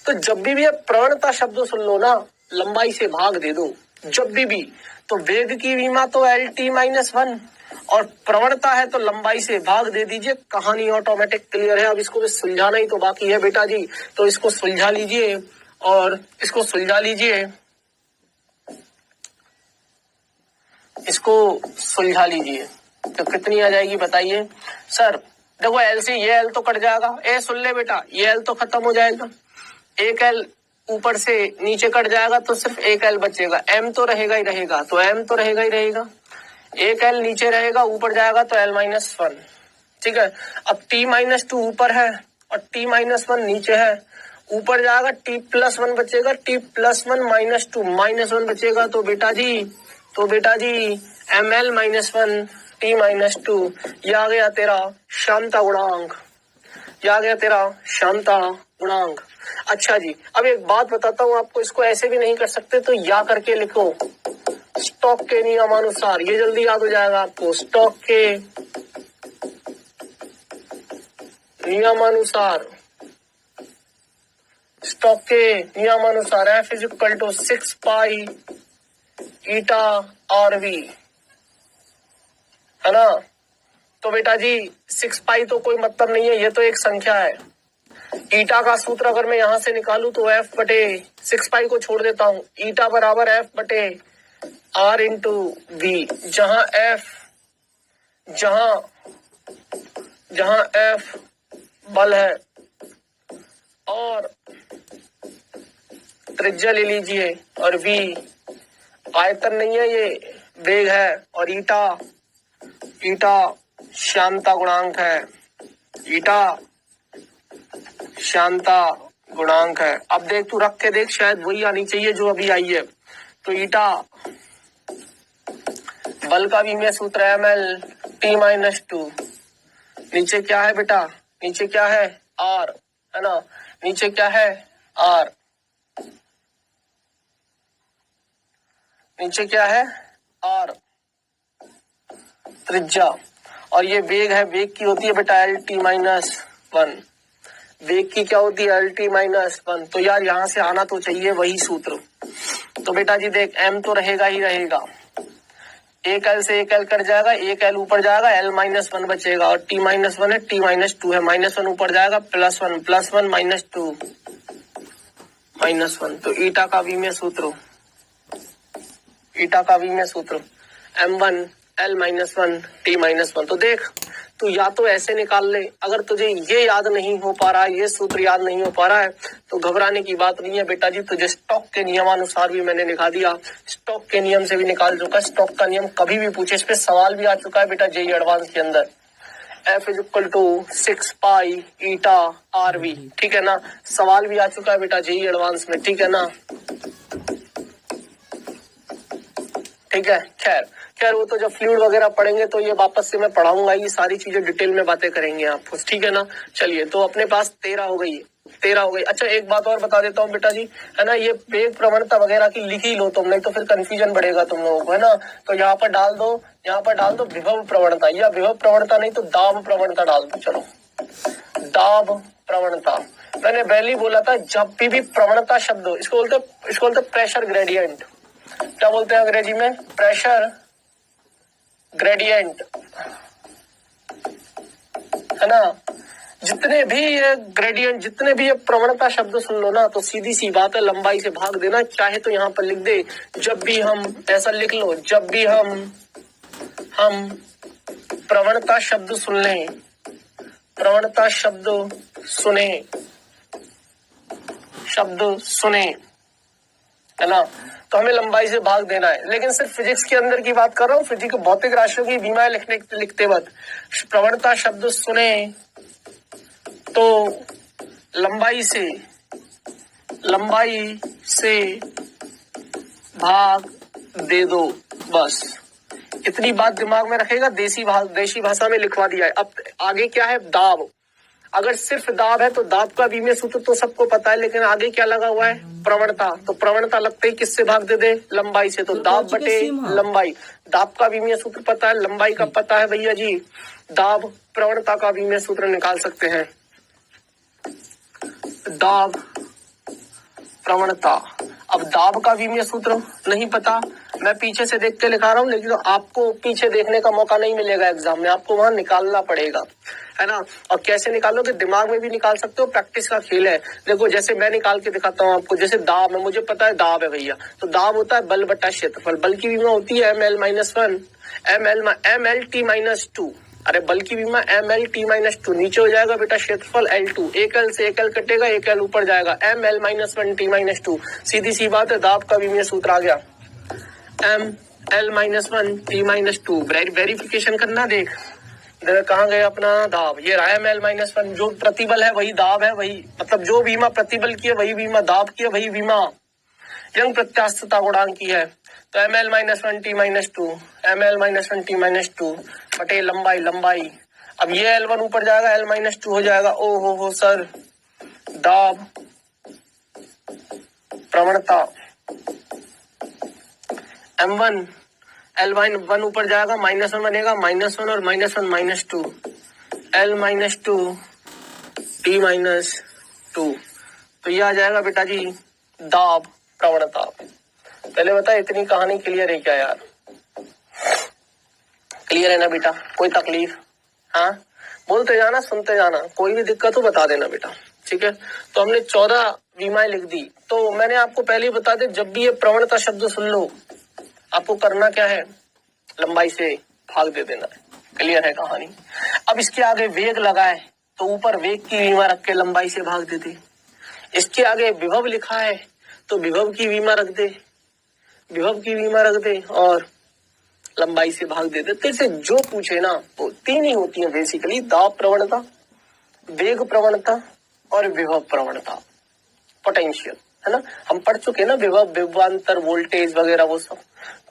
तो जब भी ये प्रवणता शब्द सुन लो ना, लंबाई से भाग दे दो जब भी। तो वेग की बीमा तो LT-1 और प्रवणता है तो लंबाई से भाग दे दीजिए, कहानी ऑटोमेटिक क्लियर है। अब इसको भी सुलझाना ही तो बाकी है बेटा जी, तो इसको सुलझा लीजिए और इसको सुलझा लीजिए, इसको सुलझा लीजिए। तो कितनी आ जाएगी बताइए सर? देखो एल से ये एल तो कट जाएगा, ए सुन ले बेटा, ये एल तो खत्म हो जाएगा, एक एल ऊपर से नीचे कट जाएगा तो सिर्फ एक एल बचेगा, एम तो रहेगा ही रहेगा, तो एम तो रहेगा ही रहेगा, एक एल नीचे रहेगा, ऊपर जाएगा तो L-1, ठीक है। अब T-2 ऊपर है और T-1 नीचे है, ऊपर जाएगा T+1 बचेगा, T+1 -2 -1 बचेगा, तो बेटा जी ML-1 T-2, ये आ गया तेरा शांता गुणांक, ये आ गया तेरा शांता गुणांक। अच्छा जी, अब एक बात बताता हूँ आपको, इसको ऐसे भी नहीं कर सकते तो या करके लिखो, स्टॉक के नियमानुसार, ये जल्दी याद हो जाएगा आपको। स्टॉक के नियमानुसार, स्टॉक के नियमानुसार F = 6 पाई ईटा RV, है ना। तो बेटा जी 6 पाई तो कोई मतलब नहीं है, ये तो एक संख्या है। ईटा का सूत्र अगर मैं यहां से निकालू तो F बटे 6 पाई को छोड़ देता हूं, ईटा बराबर F बटे R इंटू V, जहां F बल है और त्रिज्या ले लीजिए और V आयतन नहीं है, ये वेग है, और ईटा शांता गुणांक है, ईटा शांता गुणांक है। अब देख तू रख के देख, शायद वही आनी चाहिए जो अभी आई है। तो ईटा बल का भी मैं सूत्र है ML_T-2, नीचे क्या है बेटा, नीचे क्या है R, है ना, नीचे क्या है R, नीचे क्या है R, त्रिज्या, और ये वेग है, वेग की होती है बेटा LT-1, वेग की क्या होती है LT-1। तो यार यहां से आना तो चाहिए वही सूत्र। तो बेटा जी देख, m तो रहेगा ही रहेगा, एक एल से एक एल कट जाएगा, एक एल ऊपर जाएगा, L-1 बचेगा, और T-1 है, T-2 है, -1 ऊपर जाएगा, +1 -2 -1। तो ईटा का भी में सूत्र, ईटा का भी में सूत्र M1 L-1 T-1। तो देख तो या तो ऐसे निकाल ले। अगर तुझे ये याद नहीं हो पा रहा है, ये सूत्र याद नहीं हो पा रहा है, तो घबराने की बात नहीं है बेटा जी। तुझे स्टोक के नियमानुसार भी मैंने निकाल दिया, स्टोक के नियम से भी निकाल चुका। स्टोक का नियम कभी भी पूछे, इस पे सवाल भी आ चुका है बेटा जेईई एडवांस के अंदर। F is equal to 6 pi eta RV, ठीक है ना। सवाल भी आ चुका है बेटा जेईई एडवांस में, ठीक है ना। ठीक है, खैर वो तो जब फ्लूइड वगैरह पढ़ेंगे तो ये वापस से मैं पढ़ाऊंगा, ये सारी चीजें डिटेल में बातें करेंगे आपको, ठीक है ना। चलिए, तो अपने पास 13 हो गई। अच्छा, एक बात और बता देता हूँ बेटा जी, है ना, ये वेग प्रवणता वगैरह की लिख ही लो तुम, नहीं तो फिर कंफ्यूजन बढ़ेगा तुम लोगों को, है ना। तो यहाँ पर डाल दो विभव प्रवणता, या विभव प्रवणता नहीं तो दाब प्रवणता डाल दो। चलो, दाब प्रवणता। मैंने पहले ही बोला था, जब भी प्रवणता शब्द हो, इसको बोलते प्रेशर ग्रेडियंट। क्या बोलते हैं अंग्रेजी में? प्रेशर ग्रेडियंट, है ना। जितने भी ये ग्रेडियंट, जितने भी ये प्रवणता शब्द सुन लो ना, तो सीधी सी बात है, लंबाई से भाग देना। चाहे तो यहाँ पर लिख दे, जब भी हम, ऐसा लिख लो, जब भी हम प्रवणता शब्द सुन लें, प्रवणता शब्द सुने, है ना, तो हमें लंबाई से भाग देना है। लेकिन सिर्फ फिजिक्स के अंदर की बात कर रहा हूँ, फिजिक्स भौतिक राशियों की विमाएं लिखते वक्त प्रवणता शब्द सुने तो लंबाई से भाग दे दो, बस इतनी बात दिमाग में रखेगा। देशी भाषा में लिखवा दिया है। अब आगे क्या है? दाब। अगर सिर्फ दाब है तो दाब का विमीय सूत्र तो सबको पता है, लेकिन आगे क्या लगा हुआ है? प्रवणता। तो प्रवणता लगते ही किससे भाग दे दे? लंबाई से। तो दाब बटे लंबाई। दाब का विमीय सूत्र पता है, लंबाई का पता है भैया जी, दाब प्रवणता का विमीय सूत्र निकाल सकते हैं। दाब प्रवणता। अब दाब का विमीय सूत्र नहीं पता, मैं पीछे से देख के लिखा रहा हूँ, लेकिन आपको पीछे देखने का मौका नहीं मिलेगा एग्जाम में, आपको वहां निकालना पड़ेगा, है ना। और कैसे निकालोगे? दिमाग में भी निकाल सकते हो, प्रैक्टिस का खेल है। देखो, जैसे मैं निकाल के दिखाता हूँ आपको, जैसे दाब है, मुझे पता है दाब है भैया, तो दाब होता है बल बटा क्षेत्रफल। बल की विमा होती है ML-1 MLT-2। अरे बल की विमा MLT-2, नीचे हो जाएगा बेटा क्षेत्रफल L2, एक L से एक L कटेगा, एक L ऊपर जाएगा, ML-1T-2। सीधी सी बात है, दाब का विमीय सूत्र आ गया ML-1T-2। वेरिफिकेशन करना, देख कहाँ गए अपना दाब, ये रहा ML-1। जो प्रतिबल है वही दाब है, वही मतलब जो विमा प्रतिबल की है वही विमा दाब की है, वही विमा यंग प्रत्यास्थता गुणांक की है। तो ML-1T-2 बटे लंबाई। अब ये L1 ऊपर जाएगा, L-2 हो जाएगा। ओ हो सर, दाब प्रवणता M1 L1 ऊपर जाएगा, -1 बनेगा, -1 और -1 -2, L-2 T-2। तो ये आ जाएगा बेटा जी दाब प्रवणता। पहले बता, इतनी कहानी क्लियर है क्या यार? क्लियर है ना बेटा? कोई तकलीफ? हाँ, बोलते जाना, सुनते जाना, कोई भी दिक्कत हो बता देना बेटा, ठीक है। तो हमने 14 विमाएं लिख दी। तो मैंने आपको पहले ही बता दे, जब भी ये प्रवणता शब्द सुन लो, आपको करना क्या है? लंबाई से भाग दे देना है। क्लियर है कहानी? अब इसके आगे वेग लगा है, तो ऊपर वेग की विमा रख के लंबाई से भाग दे दे। इसके आगे विभव लिखा है, तो विभव की विमा रख दे, और लंबाई से भाग दे दे। तेरे से जो पूछे ना, वो 3 ही होती है बेसिकली, दाब प्रवणता, वेग प्रवणता और विभव प्रवणता, पोटेंशियल, है ना। हम पढ़ चुके ना विभवांतर, वोल्टेज वगैरह, वो सब।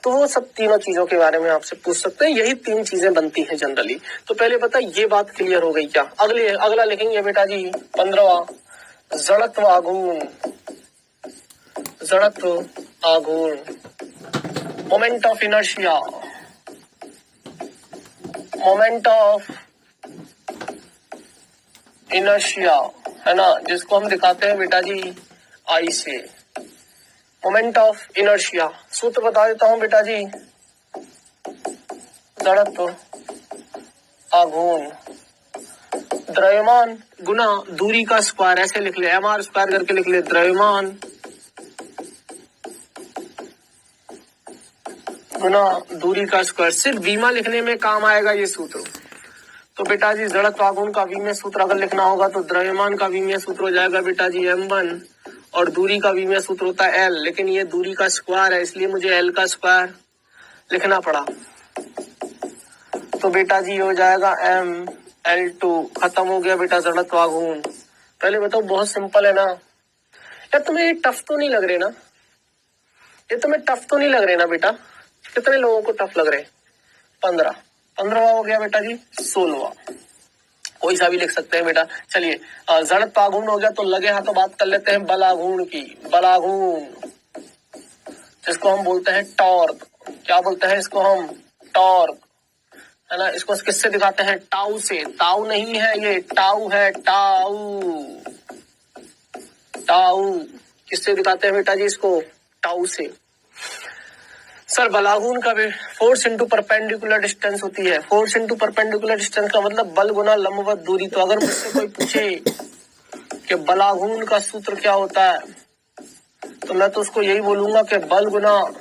तो वो सब तीनों चीजों के बारे में आपसे पूछ सकते हैं। यही 3 चीजें बनती हैं जनरली। तो पहले बता, ये बात क्लियर हो गई क्या? अगला लिखेंगे बेटा जी 15वां, जड़त्व आघूर्ण, मोमेंट ऑफ इनर्शिया, है ना, जिसको हम दिखाते हैं बेटा जी आई से। मोमेंट ऑफ इनर्शिया सूत्र बता देता हूं बेटा जी, जड़त्व आघूर्ण द्रव्यमान गुना दूरी का स्क्वायर, ऐसे लिख ले, MR स्क्वायर करके लिख ले, द्रव्यमान गुना दूरी का स्क्वायर। सिर्फ विमा लिखने में काम आएगा ये सूत्र। तो बेटा जी जड़त्व आघूर्ण का विमीय सूत्र अगर लिखना होगा तो द्रव्यमान का विमीय सूत्र हो जाएगा बेटा जी m1 और दूरी का विमीय सूत्र होता है l, लेकिन ये दूरी का स्क्वायर है इसलिए मुझे l का स्क्वायर लिखना पड़ा। तो बेटा जी हो जाएगा ml2। खत्म हो गया बेटा जड़त्व आघूर्ण। पहले बताओ बहुत सिंपल है ना यार, तुम्हें ये टफ तो नहीं लग रहे ना, ये तुम्हें टफ तो नहीं लग रहे ना बेटा? कितने लोगों को टफ लग रहे? 15 हो गया बेटा जी 16। कोई सा भी लिख सकते हैं बेटा। चलिए जड़त्व आघूर्ण हो गया तो लगे हाथों बात कर लेते हैं बलाघूर्ण की। बलाघूर्ण जिसको हम बोलते हैं टॉर्क, क्या बोलते हैं इसको हम? टॉर्क, है ना। इसको किससे दिखाते हैं? टाउ से। ताऊ नहीं है ये, टाउ है, टाउ। टाउ किससे दिखाते हैं बेटा जी इसको? टाउ से। सर बलाघूर्ण का फोर्स इंटू परपेंडिकुलर डिस्टेंस होती है। फोर्स इंटू परपेंडिकुलर डिस्टेंस का मतलब बल गुना लंबवत दूरी। तो अगर मुझसे कोई पूछे कि बलाघूर्ण का सूत्र क्या होता है तो मैं तो उसको यही बोलूंगा कि बल गुना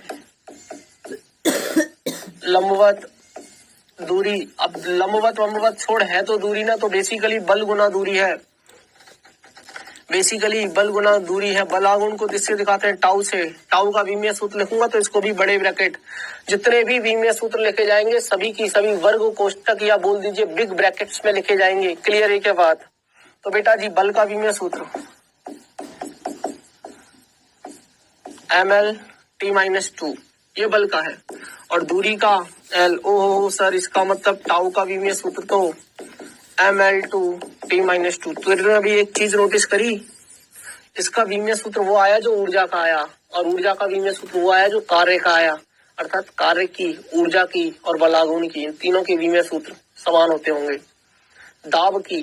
लंबवत दूरी। अब लंबवत छोड़ है तो दूरी ना, तो बेसिकली बल गुना दूरी है, बेसिकली बल गुना दूरी है। बलाघूर्ण को किससे दिखाते हैं? टाउ से। टाउ का विमीय सूत्र लिखूंगा तो इसको भी बड़े ब्रैकेट, जितने भी विमीय सूत्र लिखे जाएंगे सभी की सभी वर्ग कोष्टक या बोल दीजिए बिग ब्रैकेट्स में लिखे जाएंगे। क्लियर है के बाद? तो बेटा जी बल का विमीय सूत्र ml(t-2) ये बल का है और दूरी का l। ओ सर इसका मतलब टाउ का विमीय सूत्र तो ml(2t-2)। तो इन्होंने अभी एक चीज नोटिस करी, इसका विमीय सूत्र वो आया जो ऊर्जा का आया और ऊर्जा का विमीय सूत्र वो आया जो कार्य का आया। अर्थात कार्य की, ऊर्जा की और बलाघूर्ण की, इन तीनों के विमीय सूत्र समान होते होंगे। दाब की,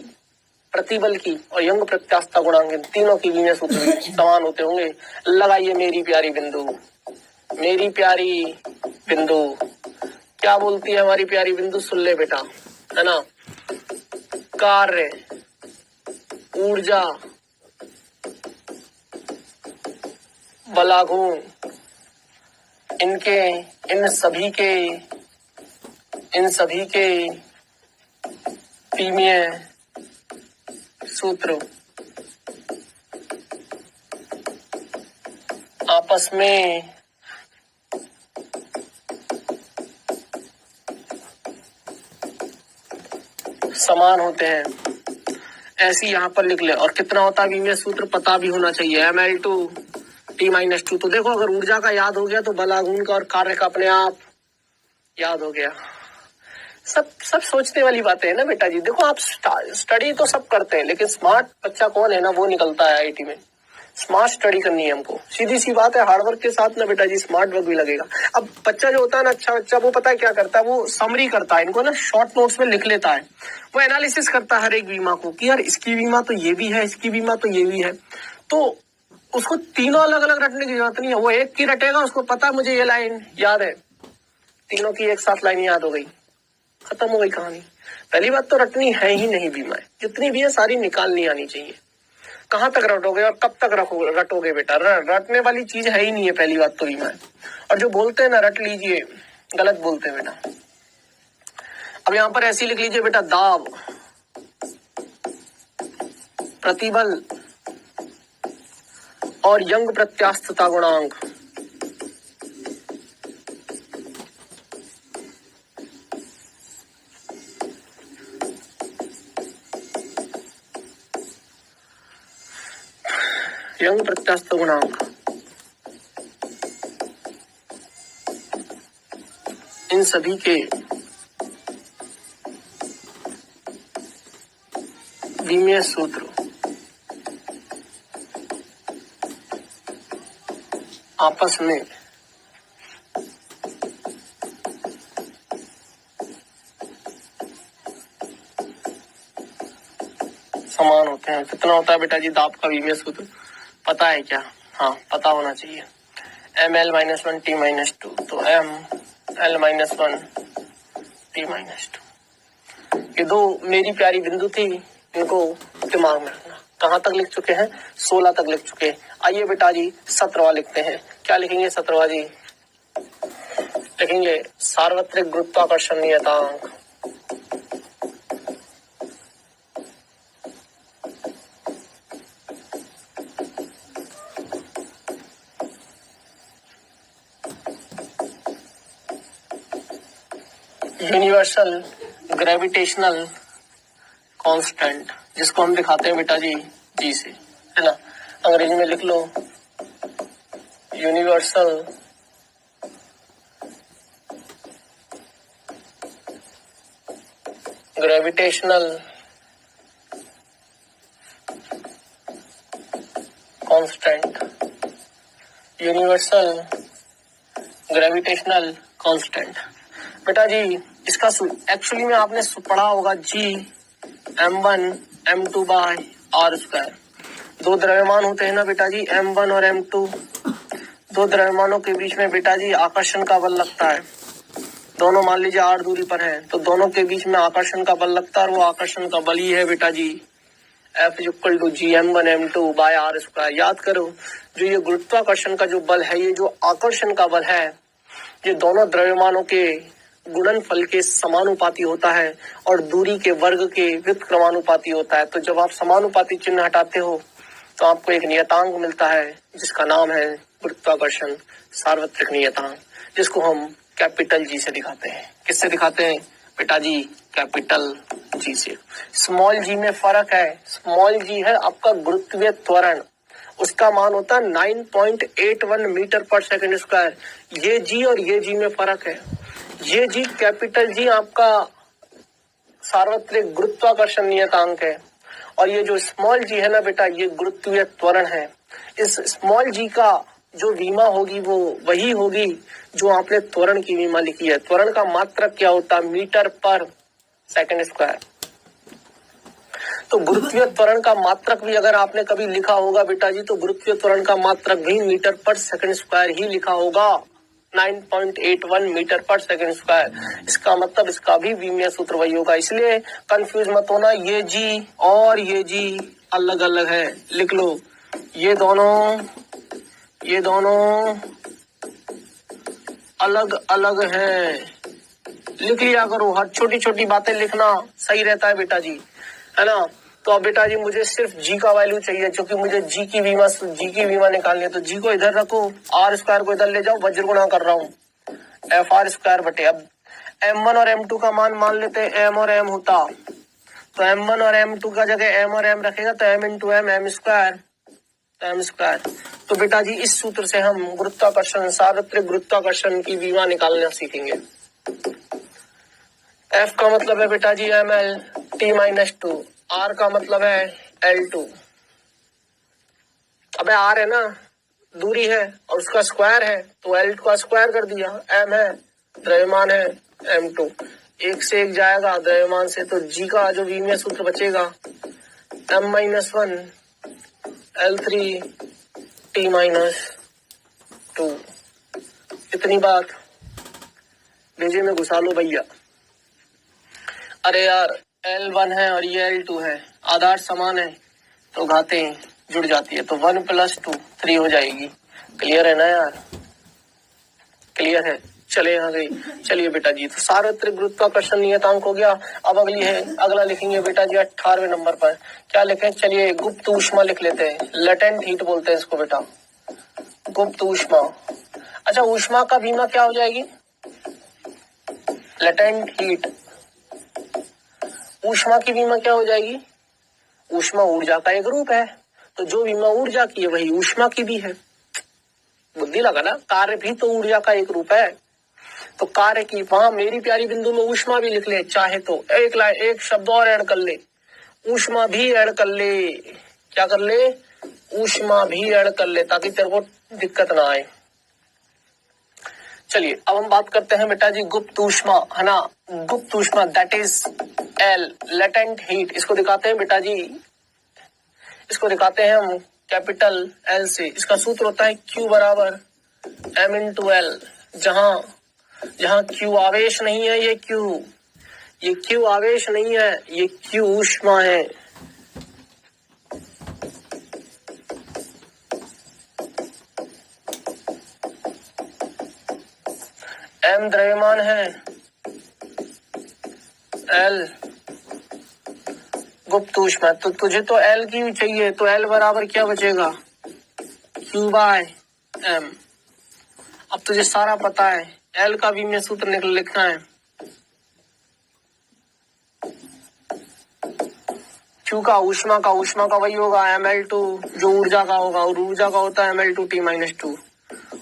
प्रतिबल की और यंग प्रत्यास्थता गुणांक, इन तीनों की विमीय सूत्र समान होते होंगे। लगाइए मेरी प्यारी बिंदु, मेरी प्यारी बिंदु क्या बोलती है हमारी प्यारी बिंदु? सुन ले बेटा, है ना। कार्य, ऊर्जा, बलाघूर्ण, इन सभी के विमीय सूत्र आपस में समान होते हैं। ऐसी यहाँ पर लिख ले। और कितना होता है विमीय सूत्र पता भी होना चाहिए, ml(2t-2). तो देखो अगर ऊर्जा का याद हो गया तो बलाघूर्ण का और कार्य का अपने आप याद हो गया। सब सोचने वाली बातें है ना बेटा जी। देखो आप स्टडी तो सब करते हैं लेकिन स्मार्ट बच्चा कौन है ना, वो निकलता है आईआईटी में। स्मार्ट स्टडी करनी है हमको, सीधी सी बात है। हार्डवर्क के साथ ना बेटा जी स्मार्ट वर्क भी लगेगा। अब बच्चा जो होता है ना, अच्छा बच्चा, वो पता है क्या करता है? वो समरी करता है, इनको ना शॉर्ट नोट्स में लिख लेता है। वो एनालिसिस करता है हर एक बीमा को कि यार इसकी बीमा तो ये भी है, इसकी बीमा तो ये भी है। तो उसको तीनों अलग अलग रटने की जरूरत नहीं है, वो एक की रटेगा, उसको पता मुझे ये लाइन याद है, तीनों की एक साथ लाइन याद हो गई, खत्म हो गई कहानी। पहली बात तो रटनी है ही नहीं बीमा, जितनी भी है सारी निकालनी आनी चाहिए। कहां तक रटोगे और कब तक रटोगे बेटा? रटने वाली चीज है ही नहीं है पहली बात तो बीमा है। और जो बोलते हैं ना रट लीजिए, गलत बोलते हैं बेटा। अब यहां पर ऐसी लिख लीजिए बेटा, दाब, प्रतिबल और यंग प्रत्यास्थता गुणांक। यंग प्रत्यास्थता गुणांक इन सभी के विमीय सूत्र आपस में समान होते हैं। कितना होता है बेटा जी दाब का विमीय सूत्र? पता है क्या? हाँ पता होना चाहिए। ml-1t-2 तो ml-1t-2। ये दो मेरी प्यारी बिंदु थी, इनको दिमाग में रखना। कहाँ तक लिख चुके हैं? 16 तक लिख चुके हैं। आइए बेटा जी 17वां लिखते हैं। क्या लिखेंगे 17वां जी? लिखेंगे सार्वत्रिक गुरुत्वाकर्षण नियतांक। यूनिवर्सल ग्रेविटेशनल कांस्टेंट, जिसको हम दिखाते हैं बेटा जी जी से, है ना। अंग्रेजी में लिख लो universal gravitational constant, universal gravitational constant. बेटा जी इसका एक्चुअली में आपने पढ़ा होगा जी m1 m2 by R square. दो द्रव्यमान होते हैं ना बेटा जी m1 और m2। दो द्रव्यमानों के बीच में बेटा जी आकर्षण का बल लगता है। दोनों मान लीजिए r दूरी पर हैं, तो दोनों के बीच में आकर्षण का बल लगता है और वो आकर्षण का बल ही है बेटा जी F equal to G m1 m2 by R square. याद करो, जो ये गुरुत्वाकर्षण का जो बल है, ये जो आकर्षण का बल है, ये दोनों द्रव्यमानों के गुणनफल के समानुपाती होता है और दूरी के वर्ग के व्युत्क्रमानुपाती होता है। तो जब आप समानुपाती चिन्ह हटाते हो तो आपको एक नियतांक मिलता है जिसका नाम है गुरुत्वाकर्षण सार्वत्रिक नियतांक, जिसको हम कैपिटल जी से दिखाते हैं। किससे दिखाते हैं बेटा जी? कैपिटल जी से। स्मॉल जी में फर्क है। स्मॉल जी है आपका गुरुत्वीय त्वरण, उसका मान होता है 9.81 मीटर पर सेकंड स्क्वायर। ये जी और ये जी में फर्क है। ये जी कैपिटल जी आपका सार्वत्रिक गुरुत्वाकर्षण नियतांक है और ये जो स्मॉल जी है ना बेटा, ये गुरुत्वीय त्वरण है। इस स्मॉल जी का जो विमा होगी वो वही होगी जो आपने त्वरण की विमा लिखी है। त्वरण का मात्रक क्या होता है? मीटर पर सेकंड स्क्वायर। तो गुरुत्वीय त्वरण का मात्रक भी अगर आपने कभी लिखा होगा बेटा जी, तो गुरुत्वीय त्वरण का मात्रक भी मीटर पर सेकंड स्क्वायर ही लिखा होगा, 9.81 मीटर पर सेकंड स्क्वायर। इसका मतलब इसका भी विमीय सूत्र वही होगा। इसलिए कंफ्यूज मत होना, ये जी और ये जी अलग अलग है। लिख लो, ये दोनों अलग अलग हैं। लिख लिया करो, हर छोटी छोटी बातें लिखना सही रहता है बेटा जी, है ना। तो अब बेटा जी मुझे सिर्फ जी का वैल्यू चाहिए, क्योंकि मुझे जी की विमा निकालनी है। तो जी को इधर रखो, आर स्क्वायर को इधर ले जाओ, वज्र गुणा कर रहा हूँ एफ आर स्क्वायर बटे। अब m1 और m2 का मान लेते हैं m और m होता, तो m1 और m2 का जगह m और m रखेगा तो m इंटू m स्क्वायर। तो बेटा जी इस सूत्र से हम गुरुत्वाकर्षण सार्वत्रिक गुरुत्वाकर्षण की विमा निकालना सीखेंगे। F का मतलब है बेटा जी ml t-2, R का मतलब है L2। अबे R है ना, दूरी है और उसका स्क्वायर है, तो L का स्क्वायर कर दिया। M है द्रव्यमान है M2, एक से एक जाएगा द्रव्यमान से, तो G का जो विमीय सूत्र बचेगा m-1 L3 t-2। इतनी बात भेजे में घुसा लो भैया। अरे यार L1 है और ये L2 है, आधार समान है तो घातें जुड़ जाती है, तो 1 + 2 3 हो जाएगी। क्लियर है ना यार? क्लियर है? चले यहाँ गई। चलिए बेटा जी, तो सार्वत्रिक गुरुत्वाकर्षण नियतांक हो गया। अब अगला लिखेंगे बेटा जी 18वें नंबर पर। क्या लिखें? चलिए गुप्त ऊष्मा लिख लेते हैं, लेटेंट हीट बोलते हैं इसको बेटा, गुप्त ऊष्मा। अच्छा, ऊष्मा का विमा क्या हो जाएगी? Latent heat. ऊष्मा की विमा क्या हो जाएगी? ऊष्मा ऊर्जा का एक रूप है, तो जो विमा ऊर्जा की है वही ऊष्मा की भी है। बुद्धि लगा ना, कार्य भी तो ऊर्जा का एक रूप है, तो कार्य की वहां मेरी प्यारी बिंदु में ऊष्मा भी लिख ले, चाहे तो एक शब्द और ऐड कर ले, ऊष्मा भी ऐड कर ले। क्या कर ले? ऊष्मा भी ऐड कर ले, ताकि तेरे को दिक्कत ना आए। चलिए अब हम बात करते हैं बेटा जी गुप्त ऊष्मा, है ना। गुप्त ऊष्मा that is L, latent heat. इसको दिखाते हैं बेटा जी, इसको दिखाते हैं हम कैपिटल L से। इसका सूत्र होता है Q बराबर M इंटू L। जहां Q आवेश नहीं है, ये Q आवेश नहीं है, ये Q ऊष्मा है। M द्रव्यमान है, L गुप्त ऊष्मा। तो तुझे तो L की भी चाहिए, तो L बराबर क्या बचेगा? Q by M। अब तुझे सारा पता है, L का विमीय सूत्र लिखना है क्यू का ऊष्मा का वही होगा Ml2 जो ऊर्जा का होगा, और ऊर्जा का होता है Ml2T-2।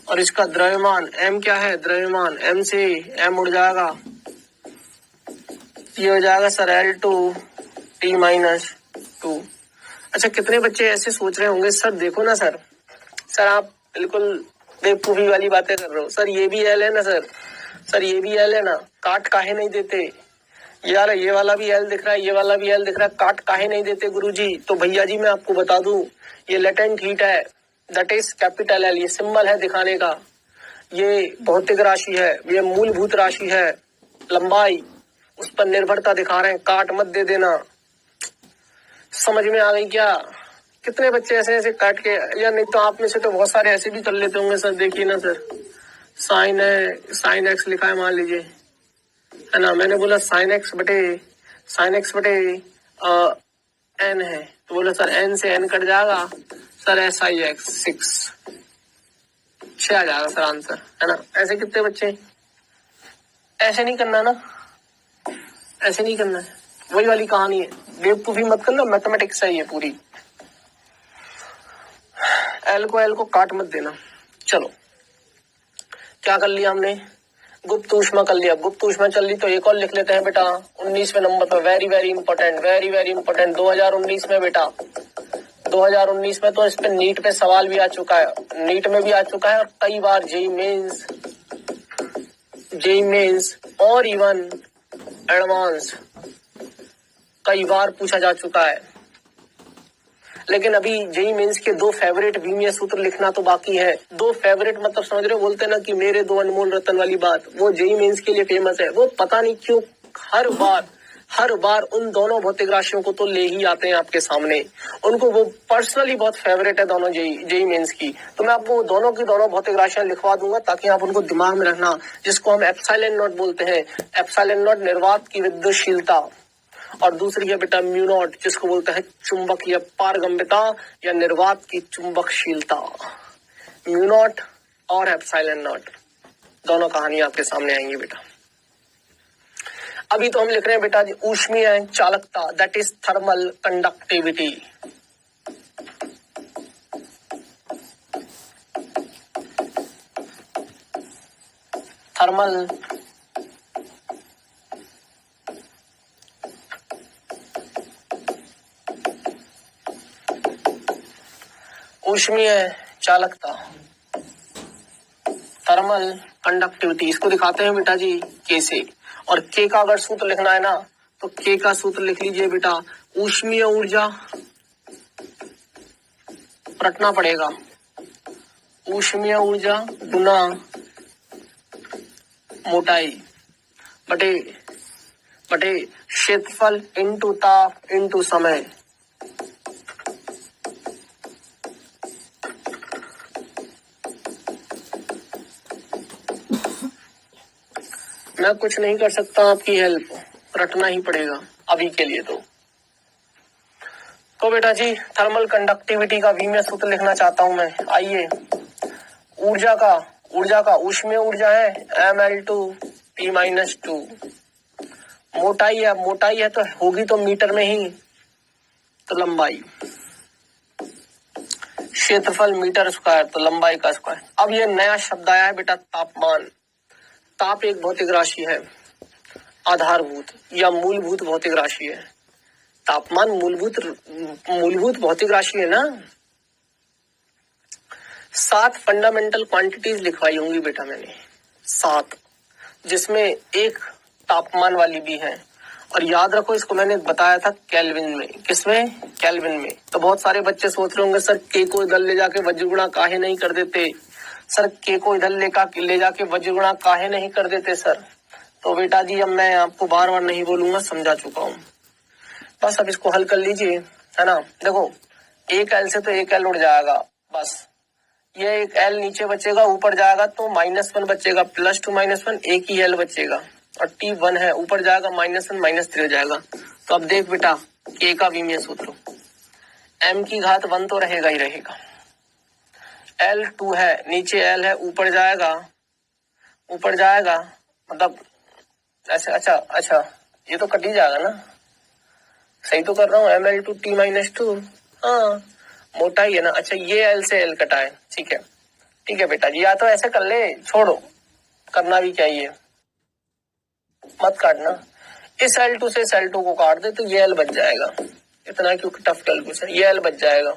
और इसका द्रव्यमान m क्या है, द्रव्यमान m से m उड़ जाएगा, ये हो जाएगा सर L2T-2। अच्छा, कितने बच्चे ऐसे सोच रहे होंगे सर देखो ना सर आप बिल्कुल बेवकूफी वाली बातें कर रहे हो सर, ये भी एल है ना सर ये भी एल है ना, काट काहे नहीं देते यार, ये वाला भी एल दिख रहा है, ये वाला भी एल दिख रहा है, काट काहे नहीं देते गुरुजी। तो भैया जी मैं आपको बता दूं, ये लेटेंट हीट है, दैट इज कैपिटल एल, ये सिंबल है दिखाने का, ये भौतिक राशि है, ये मूलभूत राशि है, लंबाई उस पर निर्भरता दिखा रहे हैं, काट मत दे देना। समझ में आ गई क्या? कितने बच्चे ऐसे ऐसे काट के, या नहीं तो आप में से तो बहुत सारे ऐसे भी कर लेते होंगे सर, देखिए ना सर, साइन है, साइन एक्स लिखा है मान लीजिए, है ना, मैंने बोला साइन एक्स बटे एन है, तो बोला सर एन से एन कट जाएगा सर, SI(x) 6 आ जाएगा सर आंसर, है ना। ऐसे कितने बच्चे, ऐसे नहीं करना ना, ऐसे नहीं करना है, वही वाली कहानी है, बेवकूफी मत करना, मैथमेटिक्स है ये पूरी, एल को काट मत देना। चलो क्या कर लिया हमने, गुप्त ऊष्मा कर लिया, गुप्त ऊष्मा चल रही, तो एक और लिख लेते हैं बेटा 19वें नंबर पर, वेरी वेरी इंपॉर्टेंट 2019 में बेटा, 2019 में तो इस पे नीट पे सवाल भी आ चुका है, नीट में भी आ चुका है, और कई बार जेई मेंस और इवन एडवांस कई बार पूछा जा चुका है। लेकिन अभी जेई मेंस के 2 फेवरेट विमीय सूत्र लिखना तो बाकी है। 2 फेवरेट मतलब समझ रहे हो, बोलते ना कि मेरे 2 अनमोल रतन वाली बात, वो जेई मेंस के लिए फेमस है। वो पता नहीं क्यों हर बार उन दोनों भौतिक राशियों को तो ले ही आते हैं आपके सामने, उनको वो पर्सनली बहुत फेवरेट है दोनों जेई मेंस की। तो मैं आपको दोनों की दोनों भौतिक राशियां लिखवा दूंगा ताकि आप उनको दिमाग में रखना, जिसको हम एप्सिलॉन नॉट बोलते हैं। एप्सिलॉन नॉट निर्वात की विद्युतशीलता, और दूसरी है बेटा म्यू नॉट, जिसको बोलते हैं चुंबकीय पारगम्यता या निर्वात की चुंबकशीलता। म्यू नॉट और एप्सिलॉन नॉट दोनों कहानी आपके सामने आएंगी बेटा। अभी तो हम लिख रहे हैं बेटा जी ऊष्मीय चालकता, that is thermal conductivity. Thermal ऊष्मीय चालकता, थर्मल कंडक्टिविटी, इसको दिखाते हैं बेटा जी के से। और के का अगर सूत्र लिखना है ना, तो के का सूत्र लिख लीजिए बेटा, ऊष्मीय ऊर्जा रटना पड़ेगा, ऊष्मीय ऊर्जा गुना मोटाई बटे क्षेत्रफल इंटू ताप इंटू समय। मैं कुछ नहीं कर सकता आपकी हेल्प, रटना ही पड़ेगा अभी के लिए। तो बेटा जी थर्मल कंडक्टिविटी का विमीय सूत्र लिखना चाहता हूं मैं। आइए, ऊर्जा का ऊष्मीय ऊर्जा है Ml2T-2, मोटाई है तो होगी तो मीटर में ही, तो लंबाई, क्षेत्रफल मीटर स्क्वायर, तो लंबाई का स्क्वायर। अब ये नया शब्द आया है बेटा तापमान। ताप एक भौतिक राशि है, आधारभूत या मूलभूत भौतिक राशि है। तापमान मूलभूत भौतिक राशि है ना। 7 फंडामेंटल क्वांटिटीज लिखवाई होंगी बेटा मैंने, 7, जिसमें एक तापमान वाली भी है। और याद रखो इसको मैंने बताया था केल्विन में। किसमें? केल्विन में। तो बहुत सारे बच्चे सोच रहे होंगे सर के को इधर ले जाके वज्रगुणा काहे नहीं कर देते, सर के को इधर ले जाके वज्रगुणा काहे नहीं कर देते सर। तो बेटा जी अब मैं आपको बार बार नहीं बोलूंगा, समझा चुका हूँ, बस अब इसको हल कर लीजिए, है ना। देखो एक एल से तो एक एल उड़ जाएगा, बस ये एक एल नीचे बचेगा, ऊपर जाएगा तो -1 बचेगा, +2 -1 एक ही एल बचेगा, और T1 है ऊपर जाएगा -1 -3 हो जाएगा। तो अब देख बेटा के का विमीय सूत्र, m की घात 1 तो रहेगा ही रहेगा, L2 है नीचे L है ऊपर जाएगा मतलब ऐसे। अच्छा ये तो कट ही जाएगा ना, सही तो कर रहा हूँ, Ml/T-2। हाँ, मोटा ही है ना। अच्छा, ये L से L कटा है, ठीक है। ठीक है बेटा जी, या तो ऐसे कर ले, छोड़ो, करना भी क्या ये, मत काटना। इस L2 से इस L2 को काट दे तो ये L बच जाएगा। इतना क्यों टफ कैलकुलेशन, ये L बच जाएगा।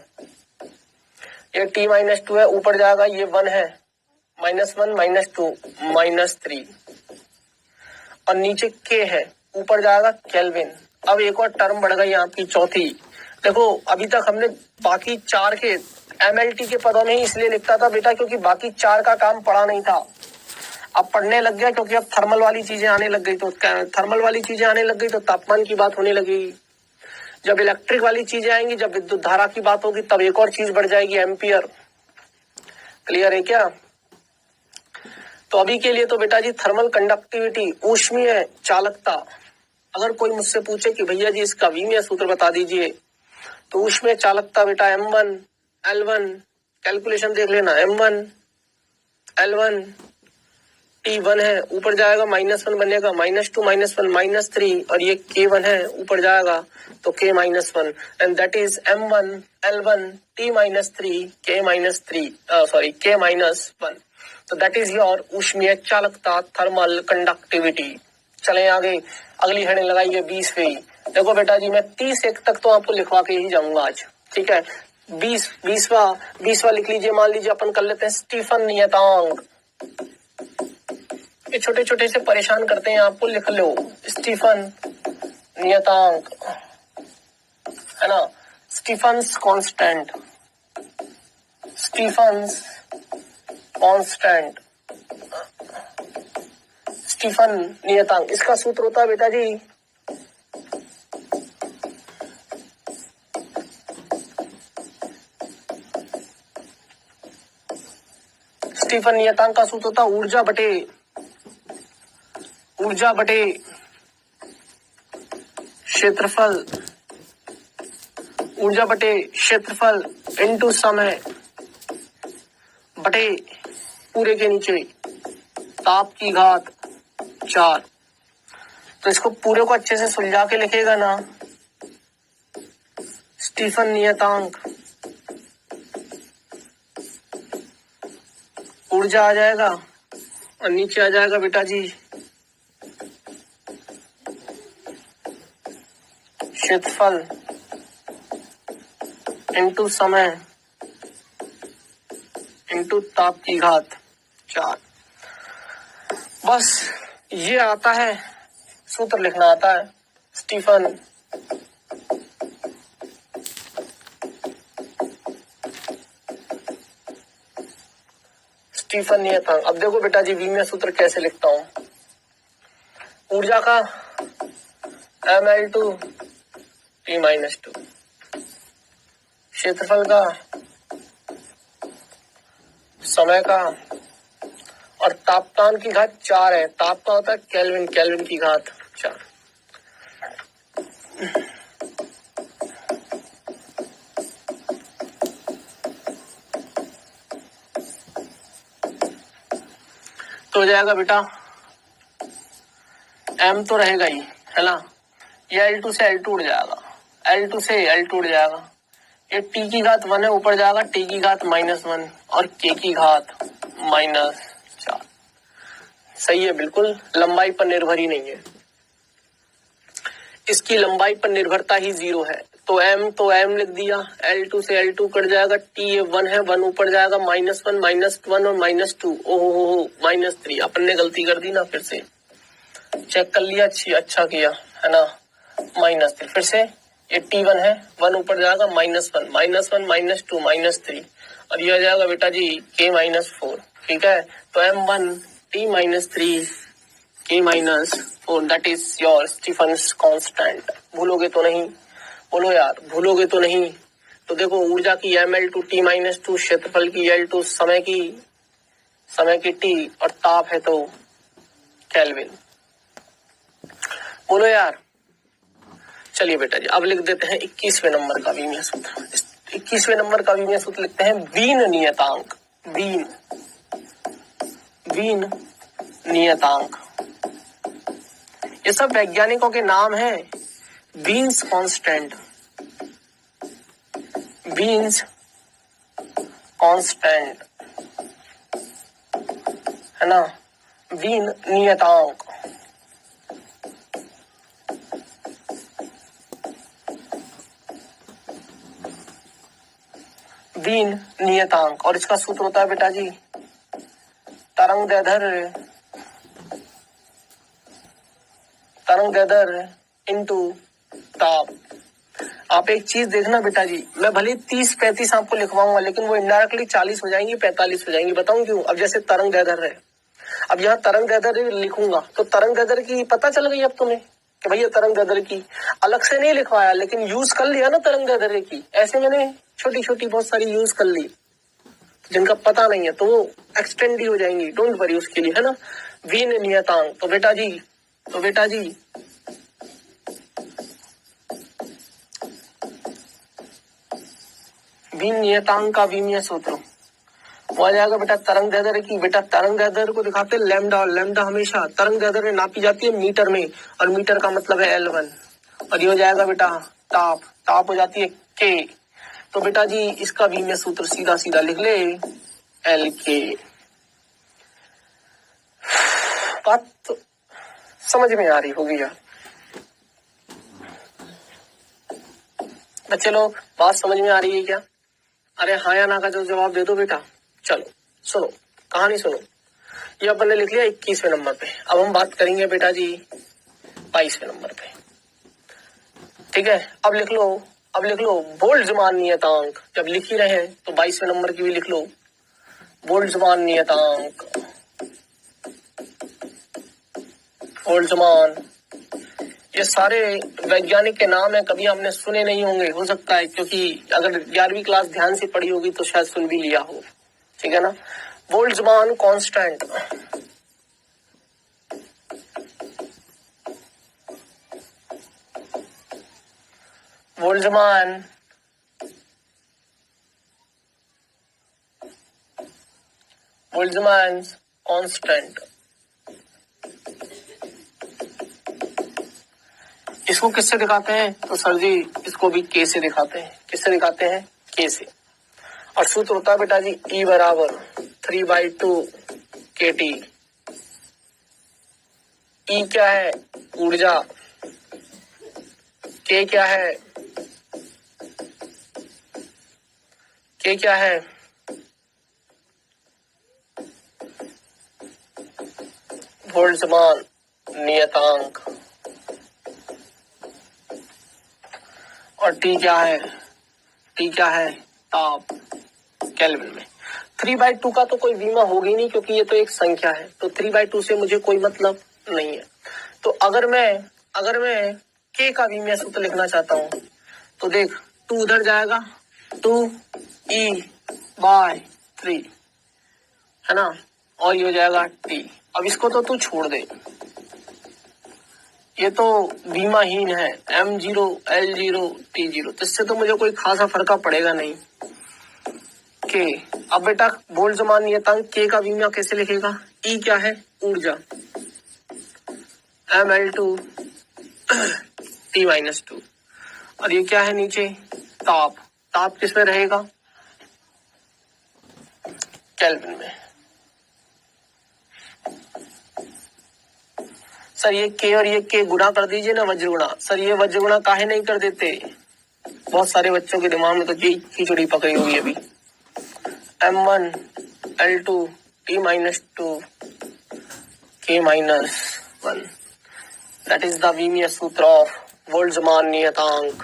ये T-2 है, ऊपर जाएगा, ये 1 है, -1 -2 -3, और नीचे K है, ऊपर जाएगा केल्विन। अब एक और टर्म बढ़ गई आपकी चौथी। देखो अभी तक हमने बाकी 4 के MLT के पदों में ही इसलिए लिखता था बेटा क्योंकि बाकी 4 का काम पढ़ा नहीं था। अब पढ़ने लग गया क्योंकि अब थर्मल वाली चीजें आने लग गई, तो थर्मल वाली चीजें आने लग गई तो तापमान की बात होने लगी। जब इलेक्ट्रिक वाली चीजें आएंगी, जब विद्युत धारा की बात होगी, तब एक और चीज बढ़ जाएगी, एम्पियर। क्लियर है क्या? तो अभी के लिए तो बेटा जी थर्मल कंडक्टिविटी, ऊष्मीय चालकता, अगर कोई मुझसे पूछे कि भैया जी इसका वीमीय सूत्र बता दीजिए, तो ऊष्मीय चालकता बेटा M1 L1, कैलकुलेशन देख लेना, M1 L1 T1 है, ऊपर जाएगा -1 बनेगा, -2 -1 -3, और ये K1 है, ऊपर जाएगा तो K-1, and that is M1 L1 T-3 K-1, तो दैट इज योर ऊष्मीय चालकता, थर्मल कंडक्टिविटी। चले आगे, अगली हेडिंग लगाइए 20वीं। देखो बेटा जी मैं 31 तक तो आपको लिखवा के ही जाऊंगा आज, ठीक है। 20वां लिख लीजिए। मान लीजिए अपन कर लेते हैं स्टीफन नियतांक। ये छोटे छोटे से परेशान करते हैं आपको, लिख लो स्टीफन नियतांक, है ना। Stefan's constant, Stefan's constant, Stefan नियतांक, इसका सूत्र होता है बेटा जी स्टीफन नियतांक का सूत्र होता है ऊर्जा बटे क्षेत्रफल इनटू समय बटे पूरे के नीचे ताप की घात 4। तो इसको पूरे को अच्छे से सुलझा के लिखेगा ना, स्टीफन नियतांक ऊर्जा आ जाएगा और नीचे आ जाएगा बेटा जी क्षेत्रफल इनटू समय इनटू ताप की घात 4। बस ये आता है, सूत्र लिखना आता है स्टीफन नियतांक। अब देखो बेटा जी वीमीय सूत्र कैसे लिखता हूं। ऊर्जा का Ml/T-2, क्षेत्रफल का, समय का, और तापमान की घात 4 है। ताप का होता है केल्विन की घात 4। तो हो जाएगा बेटा M तो रहेगा ही, है ना। ये L2 से L2 उड़ जाएगा, L2 से L2 उड़ जाएगा। ये T की घात 1 है, ऊपर जाएगा T की घात -1 और K की घात -4। सही है, बिल्कुल लंबाई पर निर्भर ही नहीं है, इसकी लंबाई पर निर्भरता ही 0 है। तो M लिख दिया, L2 से L2 कट जाएगा, T 1 है, 1 ऊपर जाएगा, -1 -1 और -2, ओहो -3। अपन ने गलती कर दी ना, फिर से चेक कर लिया, अच्छा किया, है ना। -3 फिर से, ये T1 है, 1 ऊपर जाएगा, -1 -2 -3, और ये आ जाएगा बेटा जी K-4, ठीक है। तो M1 T-3 K-4, that is your Stefan's constant. भूलोगे तो नहीं, बोलो यार, भूलोगे तो नहीं। तो देखो ऊर्जा की Ml/T-2, क्षेत्रफल की L2, समय की T, और ताप है तो केल्विन। बोलो यार। चलिए बेटा जी अब लिख देते हैं 21वें नंबर का वीमीय सूत्र। 21वें नंबर का वीमीय सूत्र लिखते हैं वीन नियतांक। वीन नियतांक, ये सब वैज्ञानिकों के नाम हैं वीन्स कांस्टेंट, वीन्स कांस्टेंट है ना, वीन नियतांक, वीन नियतांक। और इसका सूत्र होता है बेटा जी तरंग दैर्ध्य, तरंग दैर्ध्य इंटू ताप। आप एक चीज देखना बेटा जी, मैं भले 30-35 आपको लिखवाऊंगा लेकिन वो इनडायरेक्टली 40 हो जाएंगी, 45 हो जाएंगी। बताऊं क्यों? अब जैसे तरंग दैर्ध्य है, अब यहाँ तरंग दैर्ध्य लिखूंगा तो तरंग दैर्ध्य की पता चल गई अब तुम्हें कि भैया तरंग दैर्ध्य की, अलग से नहीं लिखवाया लेकिन यूज कर लिया ना तरंग दैर्ध्य की। ऐसे मैंने छोटी छोटी बहुत सारी यूज कर ली, जिनका पता नहीं है तो वो एक्सटेंड ही हो जाएंगी, डोंट वरी उसके लिए, है ना। वीन नियतांक, तो बेटा जी वीन नियतांक का विमीय सूत्र वो आ जाएगा बेटा तरंग दैर्ध्य की। बेटा तरंग दैर्ध्य को दिखाते हैं लैम्डा, और लैम्डा हमेशा तरंग दैर्ध्य नापी जाती है मीटर में, और मीटर का मतलब है L1। और ये हो जाएगा बेटा ताप, ताप हो जाती है K। तो बेटा जी इसका विमीय सूत्र सीधा सीधा लिख ले LK। बात तो समझ में आ रही होगी यार बच्चे लोग, बात समझ में आ रही है क्या? अरे हाँ या ना का जो जवाब दे दो बेटा। चलो सुनो, कहानी सुनो। ये अपन ने लिख लिया 21वें नंबर पे। अब हम बात करेंगे बेटा जी 22वें नंबर पे, ठीक है। अब लिख लो बोल्ट्जमान नियतांक। जब लिख ही रहे हैं तो 22वें नंबर की भी लिख लो बोल्ट्जमान नियतांक। बोल्ट्जमान, ये सारे वैज्ञानिक के नाम है, कभी आपने सुने नहीं होंगे, हो सकता है क्योंकि अगर 11वीं क्लास ध्यान से पढ़ी होगी तो शायद सुन भी लिया हो, ठीक है ना। Boltzmann constant, Boltzmann constant. इसको किससे दिखाते हैं? तो सर जी इसको भी के से दिखाते हैं। किससे दिखाते हैं? के से। और सूत्र होता है बेटा जी E बराबर 3/2 KT। E क्या है? ऊर्जा। K क्या है? K क्या है? बोल्ट्जमान नियतांक। और T क्या है? T क्या है? ताप, केल्विन में। 3/2 का तो कोई विमा होगी नहीं क्योंकि ये तो एक संख्या है, तो 3/2 से मुझे कोई मतलब नहीं है। तो अगर मैं K का विमीय सूत्र लिखना चाहता हूं तो देख 2 उधर जाएगा, 2E/3 है ना, और ये हो जाएगा T। अब इसको तो तू छोड़ दे, ये तो बीमाहीन है, M0 L0 T0, तो इससे तो मुझे कोई खासा फर्क पड़ेगा नहीं। के, अब बेटा बोल्ट्जमान नियतांक के का विमीय कैसे लिखेगा? E क्या है? ऊर्जा, Ml2 T-2। और ये क्या है नीचे? ताप, ताप किसमें रहेगा? केल्विन में। सर ये के और ये के गुणा कर दीजिए ना, वज्र गुणा। सर ये वज्र गुणा काहे नहीं कर देते? बहुत सारे बच्चों के दिमाग में तो यही खिचड़ी पकड़ी हुई अभी। M1 L2 T-2 K-1, that is the विमीय सूत्र of बोल्ट्जमान नियतांक।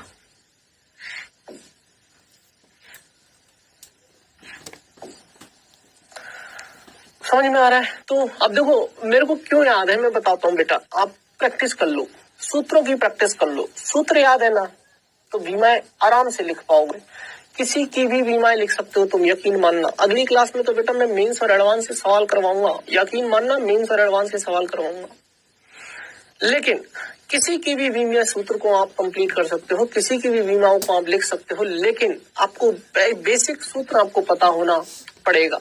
समझ में आ रहा है? तो अब देखो मेरे को क्यों याद है, मैं बताता हूँ बेटा। आप प्रैक्टिस कर लो, सूत्रों की प्रैक्टिस कर लो। सूत्र याद है ना तो विमाएं आराम से लिख पाओगे। किसी की भी विमाएं लिख सकते हो तुम, यकीन मानना। अगली क्लास में तो बेटा मैं मेंस और एडवांस से सवाल करवाऊंगा, यकीन मानना मेंस और एडवांस से सवाल करवाऊंगा। लेकिन किसी की भी विमीय सूत्र को आप कंप्लीट कर सकते हो, किसी की भी विमाओं को आप लिख सकते हो, लेकिन आपको बेसिक सूत्र आपको पता होना पड़ेगा,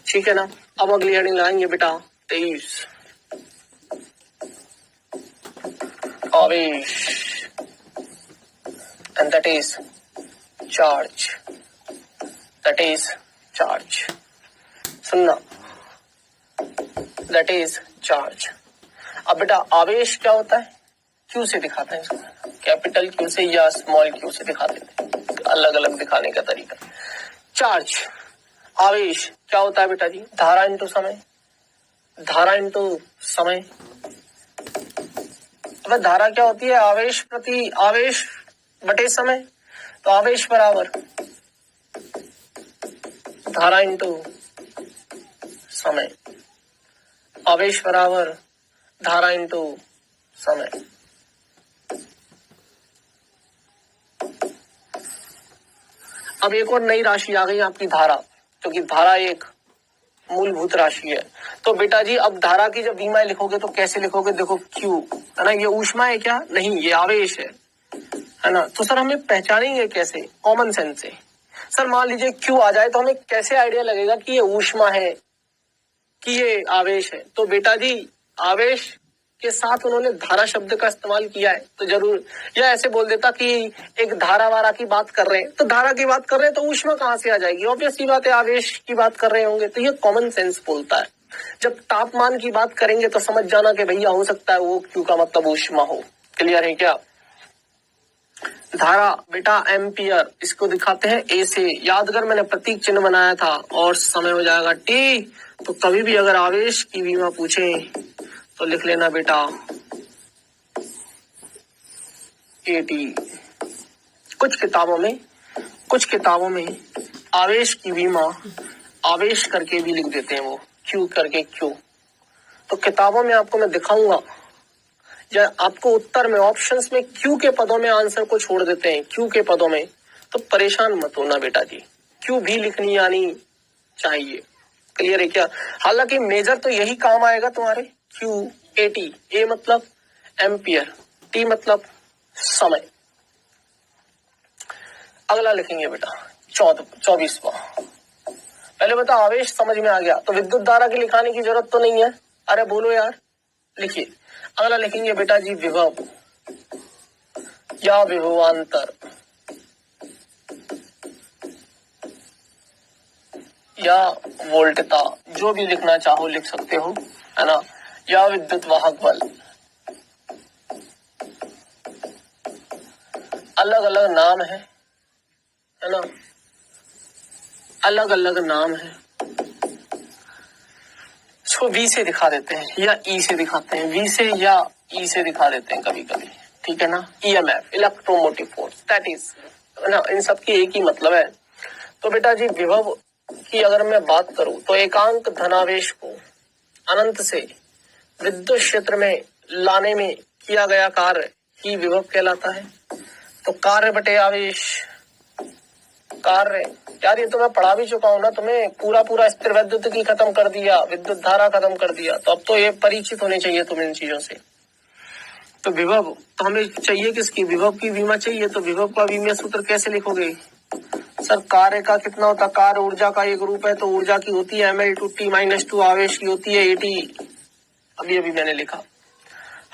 ठीक है ना। अब अगली हेडिंग लगाएंगे बेटा 23, आवेश। and that is charge. That is charge. सुनना, that is charge. अब बेटा आवेश क्या होता है? क्यू से दिखाते हैं इसको, कैपिटल क्यू से या स्मॉल क्यू से दिखाते हैं, अलग अलग दिखाने का तरीका। चार्ज, आवेश क्या होता है बेटा जी? धारा इंटू समय, धारा इंटू समय। अब धारा क्या होती है? आवेश प्रति आवेश बटे समय, तो आवेश बराबर धारा इंटू समय, आवेश बराबर धारा इंटू समय। अब एक और नई राशि आ गई आपकी धारा, क्योंकि धारा एक मूलभूत राशि है। तो बेटा जी अब धारा की जब बीमाएं लिखोगे तो कैसे लिखोगे? देखो क्यू है ना, ये ऊष्मा है क्या? नहीं, ये आवेश है ना। तो सर हमें पहचानेंगे कैसे? कॉमन सेंस से। सर मान लीजिए क्यू आ जाए तो हमें कैसे आइडिया लगेगा कि ये ऊष्मा है कि ये आवेश है? तो बेटा जी आवेश के साथ उन्होंने धारा शब्द का इस्तेमाल किया है, तो जरूर, या ऐसे बोल देता कि एक धारा वारा की बात कर रहे हैं, तो धारा की बात कर रहे हैं तो ऊष्मा कहाँ से आ जाएगी? ऑब्वियस सी बात है, आवेश की बात कर रहे होंगे। तो ये कॉमन सेंस बोलता है। जब तापमान की बात करेंगे तो समझ जाना कि भैया हो सकता है वो क्यू का मतलब ऊष्मा हो। क्लियर है क्या? धारा बेटा एम्पियर, इसको दिखाते हैं ए से। याद कर मैंने प्रतीक चिन्ह बनाया था, और समय हो जाएगा टी। तो कभी भी अगर आवेश की विमा पूछे तो लिख लेना बेटा एटी। कुछ किताबों में आवेश की विमा आवेश करके भी लिख देते हैं, वो क्यू करके क्यू। तो किताबों में आपको मैं दिखाऊंगा, या आपको उत्तर में ऑप्शंस में क्यू के पदों में आंसर को छोड़ देते हैं, क्यू के पदों में, तो परेशान मत होना बेटा जी, क्यू भी लिखनी आनी चाहिए। क्लियर है क्या? हालांकि मेजर तो यही काम आएगा तुम्हारे, क्यू एटी, ए मतलब एम्पियर, टी मतलब समय। अगला लिखेंगे बेटा 24वां। पहले बता आवेश समझ में आ गया, तो विद्युत धारा की लिखाने की जरूरत तो नहीं है। अरे बोलो यार, लिखिए। अगला लिखेंगे बेटा जी विभव या विभवांतर या वोल्टता, जो भी लिखना चाहो लिख सकते हो, है ना। या विद्युत वाहक बल, अलग अलग नाम है ना, अलग अलग नाम है। इसको वी से दिखा देते हैं या ई से दिखाते हैं, वी से या ई से दिखा देते हैं कभी कभी, ठीक है ना। EMF, electromotive force, that is, है ना, इन सब की एक ही मतलब है। तो बेटा जी विभव की अगर मैं बात करूं तो एकांक धनावेश को अनंत से विद्युत क्षेत्र में लाने में किया गया कार्य ही विभव कहलाता है। तो कार्य बटे आवेश, कार्य यार ये तो मैं पढ़ा भी चुका हूं ना तुम्हें, पूरा स्थिर विद्युत की खत्म कर दिया, विद्युत धारा खत्म कर दिया, तो अब तो ये परिचित होने चाहिए तुम इन चीजों से। तो विभव तो हमें चाहिए किसकी? विभव की विमा चाहिए। तो विभव का विमीय सूत्र कैसे लिखोगे? सर कार्य का कितना होता है? कार्य ऊर्जा का एक रूप है, तो ऊर्जा की होती है mL/T-2, आवेश की होती है AT। अभी मैंने लिखा,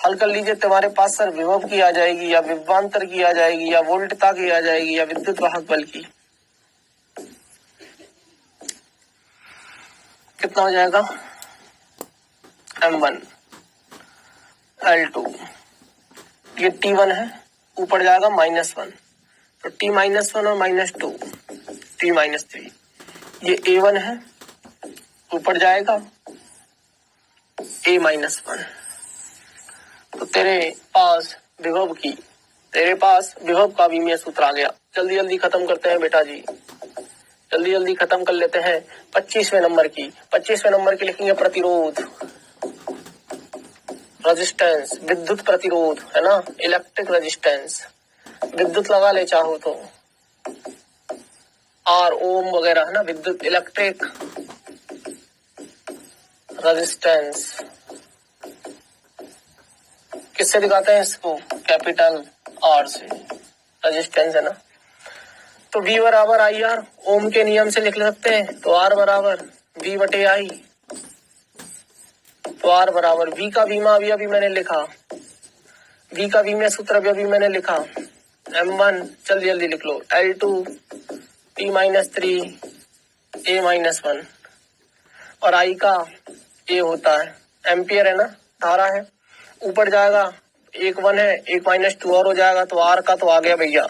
हल कर लीजिए। तुम्हारे पास सर विभव की आ जाएगी, या विभवांतर की आ जाएगी, या वोल्टता की आ जाएगी, या विद्युत वाहक बल की। कितना हो जाएगा? M1 L2, ये T1 है, ऊपर जाएगा -1, तो T-1 और -2, T-3, ये A1 है, ऊपर जाएगा A-1। तो तेरे पास विभव का विमीय सूत्र आ गया। जल्दी खत्म करते हैं बेटा जी, जल्दी खत्म कर लेते हैं। 25वें नंबर की लिखेंगे प्रतिरोध, रेजिस्टेंस, विद्युत प्रतिरोध, है ना, इलेक्ट्रिक रेजिस्टेंस। विद्युत लगा ले चाहो तो, आर, ओम वगैरह, है ना, विद्युत इलेक्ट्रिक रेजिस्टेंस। किससे दिखाते हैं इसको? कैपिटल आर से, रेजिस्टेंस, है ना। तो V बराबर आई आर, ओम के नियम से लिख सकते हैं, तो R बराबर V बटे आई। तो R बराबर V का बीमा अभी मैंने लिखा, V का बीमा सूत्र अभी मैंने लिखा, M1 जल्दी जल्दी लिख लो, L2 T-3 A-1 और I का A होता है, एम्पियर है ना, धारा है। ऊपर जाएगा, एक 1 है, एक -2 और हो जाएगा, तो R का तो आ गया भैया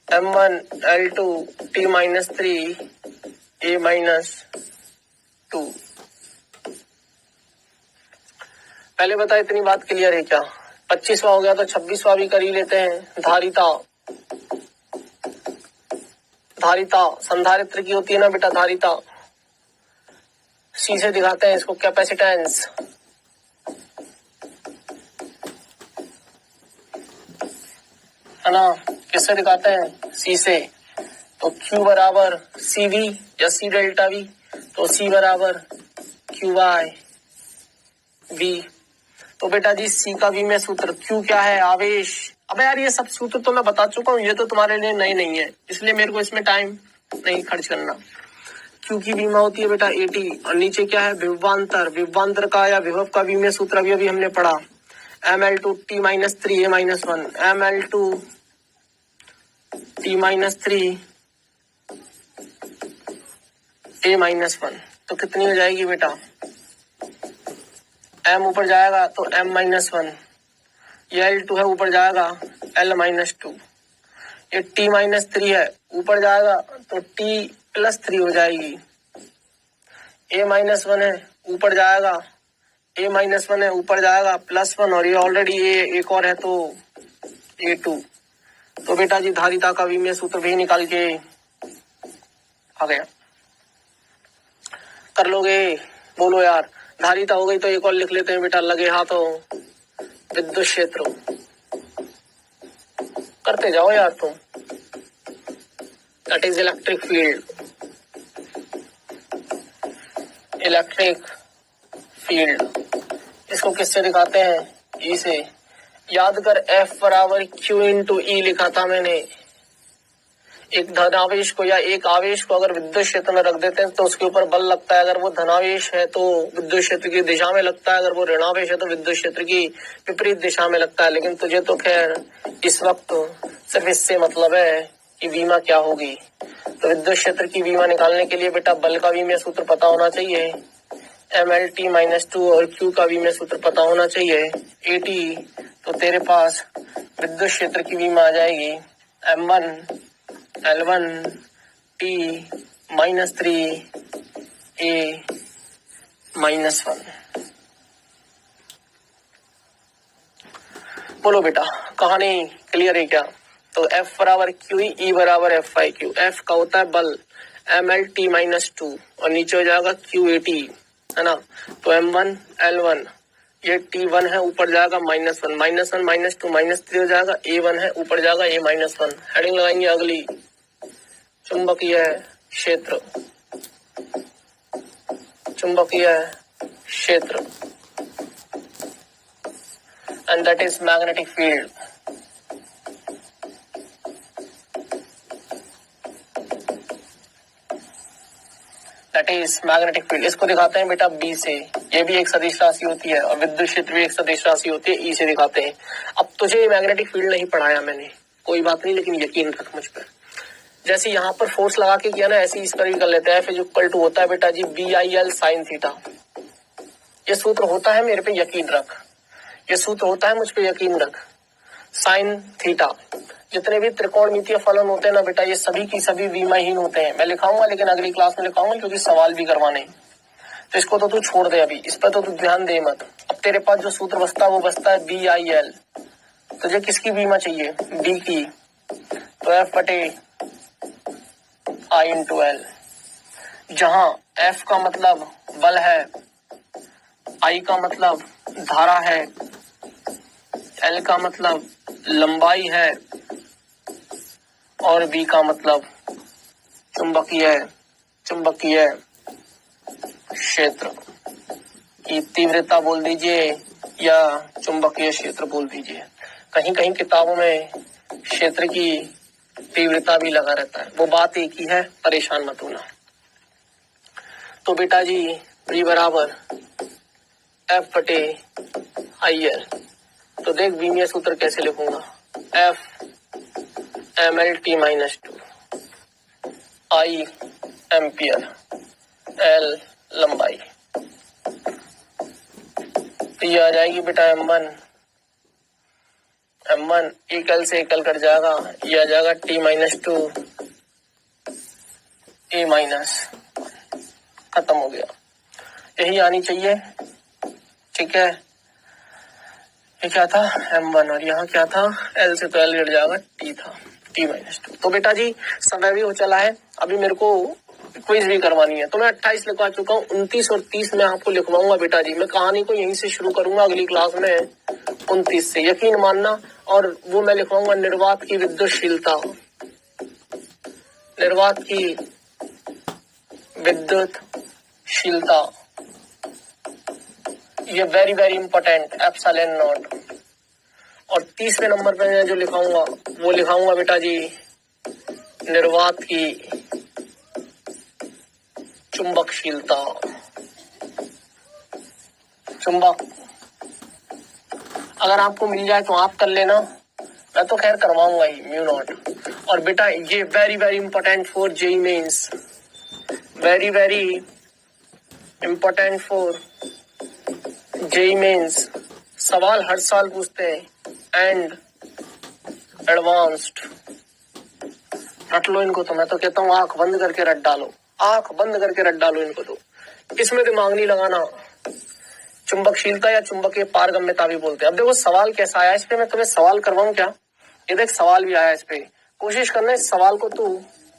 M1 L2 T-3 A-2। पहले बता इतनी बात क्लियर है क्या? 25वां हो गया तो 26वां भी कर ही लेते हैं। धारिता संधारित्र की होती है ना बेटा धारिता। सी से दिखाते हैं इसको, कैपेसिटेंस। है ना, किससे दिखाते हैं? सी से। तो Q बराबर CV या C डेल्टा V, तो C बराबर QI V। तो बेटा जी C का V में सूत्र, Q क्या है? आवेश। अबे यार ये सब सूत्र तो मैं बता चुका हूँ, ये तो तुम्हारे लिए नई नहीं है, इसलिए मेरे को इसमें टाइम नहीं खर्च करना। Q की बीमा होती है बेटा AT, और नीचे क्या है? विभवांतर। विभवांतर का या विभव का V में सूत्र अभी हमने पढ़ा, ML2 T-3 A-1, ML2 T-3 A-1। तो कितनी हो जाएगी बेटा? M ऊपर जाएगा तो M-1, ये L2 है, ऊपर जाएगा L-2। ये T-3 है, ऊपर जाएगा तो T+3 हो जाएगी। A-1 है, ऊपर जाएगा, A-1 है, ऊपर जाएगा +1, और ये ऑलरेडी एक और है तो A2। तो बेटा जी धारिता का V में सूत्र भी निकाल के आ गया। कर लोगे? बोलो यार। धारिता हो गई तो एक और लिख लेते हैं बेटा, लगे हाथों विद्युत क्षेत्र। करते जाओ यार तुम। That is electric field. Electric field इसको किससे दिखाते हैं? E से। याद कर F बराबर Q इंटू E लिखा था मैंने। एक धनावेश को या एक आवेश को अगर विद्युत क्षेत्र में रख देते हैं तो उसके ऊपर बल लगता है। अगर वो धनावेश है तो विद्युत क्षेत्र की दिशा में लगता है, अगर वो ऋणावेश है तो विद्युत क्षेत्र की विपरीत दिशा में लगता है। लेकिन तुझे तो खैर इस वक्त सिर्फ इससे मतलब है कि बीमा क्या होगी। तो विद्युत क्षेत्र की बीमा निकालने के लिए बेटा बल का बीमा सूत्र पता होना चाहिए, MLT-2, और Q का बीमा सूत्र पता होना चाहिए, AT। तो तेरे पास विद्युत क्षेत्र की बीमा आ जाएगी M1 L1 T-3 A-1। बोलो बेटा, कहानी क्लियर है क्या? तो F बराबर QE, E बराबर FIQ। F का होता है बल, MLT-2, और नीचे हो जाएगा QAT, है ना। तो M1 L1, ये T1 है, ऊपर जाएगा -1, -1 -2 -3 हो जाएगा। A1 है, ऊपर जाएगा A-1। हेडिंग लगाएंगे अगली, चुंबकीय क्षेत्र। चुंबकीय क्षेत्र and that is magnetic field। that is magnetic field। इसको दिखाते हैं बेटा B से। ये भी एक सदिश राशि होती है और विद्युत क्षेत्र भी एक सदिश राशि होती है, E से दिखाते हैं। अब तुझे मैग्नेटिक फील्ड नहीं पढ़ाया मैंने, कोई बात नहीं, लेकिन यकीन रख मुझ पर। जैसे यहाँ पर फोर्स लगा के किया ना, ऐसे इस पर भी कर लेते हैं। F = होता है बेटा जी BIL sin थीटा। ये सूत्र होता है, मेरे पे यकीन रख, ये सूत्र होता है, मुझ पे यकीन रख। साइन थीटा, जितने भी त्रिकोणमितीय फलन होते हैं ना बेटा, ये सभी की सभी विमाहीन होते हैं। मैं लिखाऊंगा, लेकिन अगली क्लास में लिखाऊंगा, क्योंकि सवाल भी करवाने। तो इसको तो तू छोड़ दे अभी, इस पर तो तू ध्यान दे मत। अब तेरे पास जो सूत्र बचता है वो बचता है BIL। तुझे किसकी बीमा चाहिए? B की। तो F/I/L, जहां F का मतलब बल है, I का मतलब धारा है, L का मतलब लंबाई है, और B का मतलब चुंबकीय क्षेत्र की तीव्रता बोल दीजिए या चुंबकीय क्षेत्र बोल दीजिए। कहीं कहीं किताबों में क्षेत्र की तीव्रता भी लगा रहता है, वो बात एक ही है, परेशान मत होना। तो बेटा जी B बराबर F/IL। तो देख बीमीय सूत्र कैसे लिखूंगा, F/mL/t-2, I एम्पियर, L लंबाई। तो ये आ जाएगी बेटा M1 एक L से एक L कट जाएगा, ये आ जाएगा T-2 A-, खत्म हो गया। यही आनी चाहिए, ठीक है। ये क्या था M1 और यहाँ क्या था L से तो L कट जाएगा, T था T-2। तो बेटा जी समय भी हो चला है, अभी मेरे को क्विज भी करवानी है। तो मैं 28 लिखवा चुका हूँ, 29 और 30 में आपको लिखवाऊंगा बेटा जी। मैं कहानी को यहीं से शुरू करूंगा अगली क्लास में 29 से, यकीन मानना। और वो मैं लिखवाऊंगा निर्वात की विद्युतशीलता, निर्वात की विद्युतशीलता, ये very very important, epsilon not. और 30वें नंबर पे मैं जो लिखाऊंगा वो लिखाऊंगा बेटा जी निर्वात की चुंबकशीलता, चुंबक। अगर आपको मिल जाए तो आप कर लेना, मैं तो खैर करवाऊंगा ही, μ0। और बेटा ये very very important for JEE mains, very very important for JEE mains. सवाल हर साल पूछते हैं एंड एडवांस्ड। रट लो इनको, तो मैं तो कहता हूँ आंख बंद करके रट डालो, आंख बंद करके रट डालो इनको। तो इसमें दिमाग नहीं लगाना। चुंबकशीलता या चुंबकीय पारगम्यता भी बोलते हैं। अब देखो सवाल कैसा आया इस पे, मैं तुम्हें सवाल करवाऊं क्या? ये देख सवाल भी आया इस पे, कोशिश करना इस सवाल को तू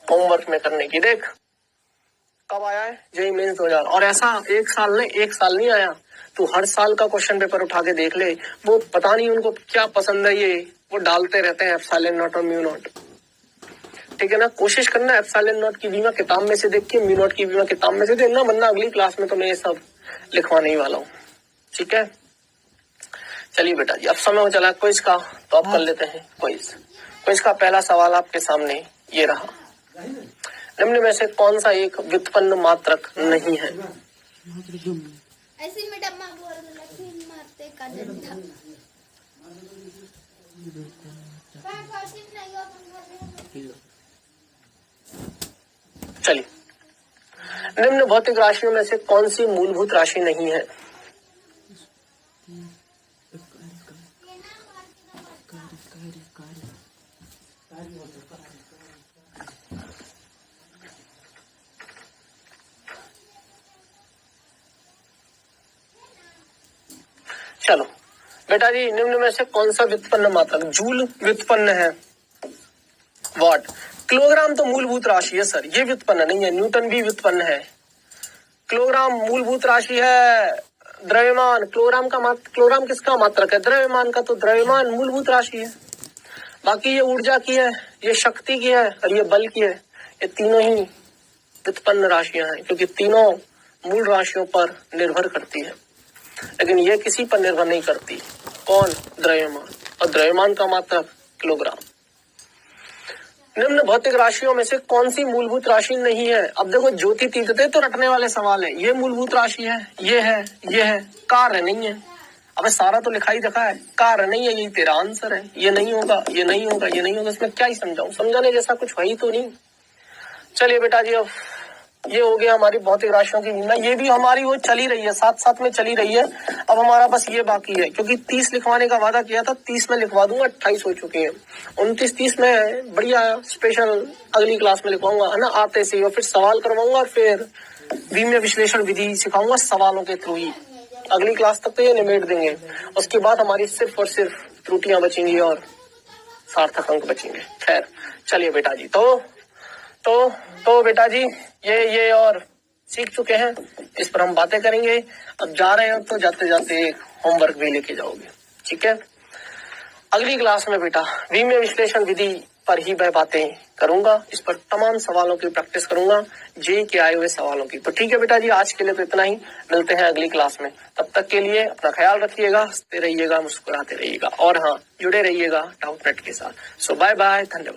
होमवर्क में करने की। देख कब आया है, जेईई मेंस 2000। और ऐसा एक साल नहीं आया, तू हर साल का क्वेश्चन पेपर उठा के देख ले। वो पता नहीं उनको क्या पसंद है, ये वो डालते रहते हैं एप्सिलॉन नॉट और μ0, ठीक है ना। कोशिश करना एप्सिलॉन नॉट की बीमा किताब में से देख के, μ0 की बीमा किताब में से देखना, वरना अगली क्लास में तो मैं ये सब लिखवाने ही वाला हूँ, ठीक है। चलिए बेटा जी अब समय हो चला क्विज का, तो अब कर लेते हैं क्विज। क्विज का पहला सवाल आपके सामने ये रहा, निम्न में से कौन सा एक व्युत्पन्न मात्रक नहीं है? चलिए, निम्न भौतिक राशियों में से कौन सी मूलभूत राशि नहीं है? चलो बेटा जी, निम्न में से कौन सा व्युत्पन्न मात्रक, जूल व्युत्पन्न है, वाट, किलोग्राम तो मूलभूत राशि है सर, ये व्युत्पन्न नहीं है। न्यूटन भी व्युत्पन्न है। किलोग्राम मूलभूत राशि है। द्रव्यमान, क्लोग्राम किसका मात्रक है? द्रव्यमान का। तो द्रव्यमान मूलभूत राशि है। बाकी ये ऊर्जा की है, ये शक्ति की है और ये बल की है। ये तीनों ही व्युत्पन्न राशियां हैं, क्योंकि तीनों मूल राशियों पर निर्भर करती है, लेकिन ये किसी पर निर्भर नहीं करती। कौन? द्रव्यमान। और द्रव्यमान का मात्रक किलोग्राम। निम्न भौतिक राशियों में से कौन सी मूलभूत राशि नहीं है? अब देखो ज्योति तीव्रता तो रटने वाले सवाल है। ये मूलभूत राशि है, ये है, कार्य नहीं है। अब सारा तो लिखा ही रखा है, कार्य नहीं है, यही तेरा आंसर है। ये नहीं होगा, ये नहीं होगा, ये नहीं होगा, इसमें क्या ही समझाऊं, समझाने जैसा कुछ है ही तो नहीं। चलिए बेटा जी, अब ये हो गया हमारी भौतिक राशियों की बीमा। ये भी हमारी वो चली रही है, साथ में चली रही है। अब हमारा बस ये बाकी है, क्योंकि 30 लिखवाने का वादा किया था, 30 में लिखवा दूंगा, 28 हो चुके हैं। 29-30 में बढ़िया स्पेशल अगली क्लास में लिखवाऊंगा, है ना, आते से। और फिर सवाल करवाऊंगा और फिर बीम्य विश्लेषण विधि सिखाऊंगा सवालों के थ्रू ही। अगली क्लास तक तो ये निमेट देंगे, उसके बाद हमारी सिर्फ और सिर्फ त्रुटियां बचेंगी और सार्थक अंक बचेंगे। खैर चलिए बेटा जी, तो बेटा जी ये और सीख चुके हैं, इस पर हम बातें करेंगे। अब जा रहे हैं तो जाते जाते एक होमवर्क भी लेके जाओगे, ठीक है। अगली क्लास में बेटा बीम्य विश्लेषण विधि पर ही मैं बातें करूंगा, इस पर तमाम सवालों की प्रैक्टिस करूंगा, जेईई के आए हुए सवालों की। तो ठीक है बेटा जी, आज के लिए तो इतना ही, मिलते हैं अगली क्लास में। तब तक के लिए अपना ख्याल रखिएगा, हंसते रहिएगा, मुस्कुराते रहिएगा, और हाँ, जुड़े रहिएगा डाउटनेट के साथ। सो बाय बाय, धन्यवाद।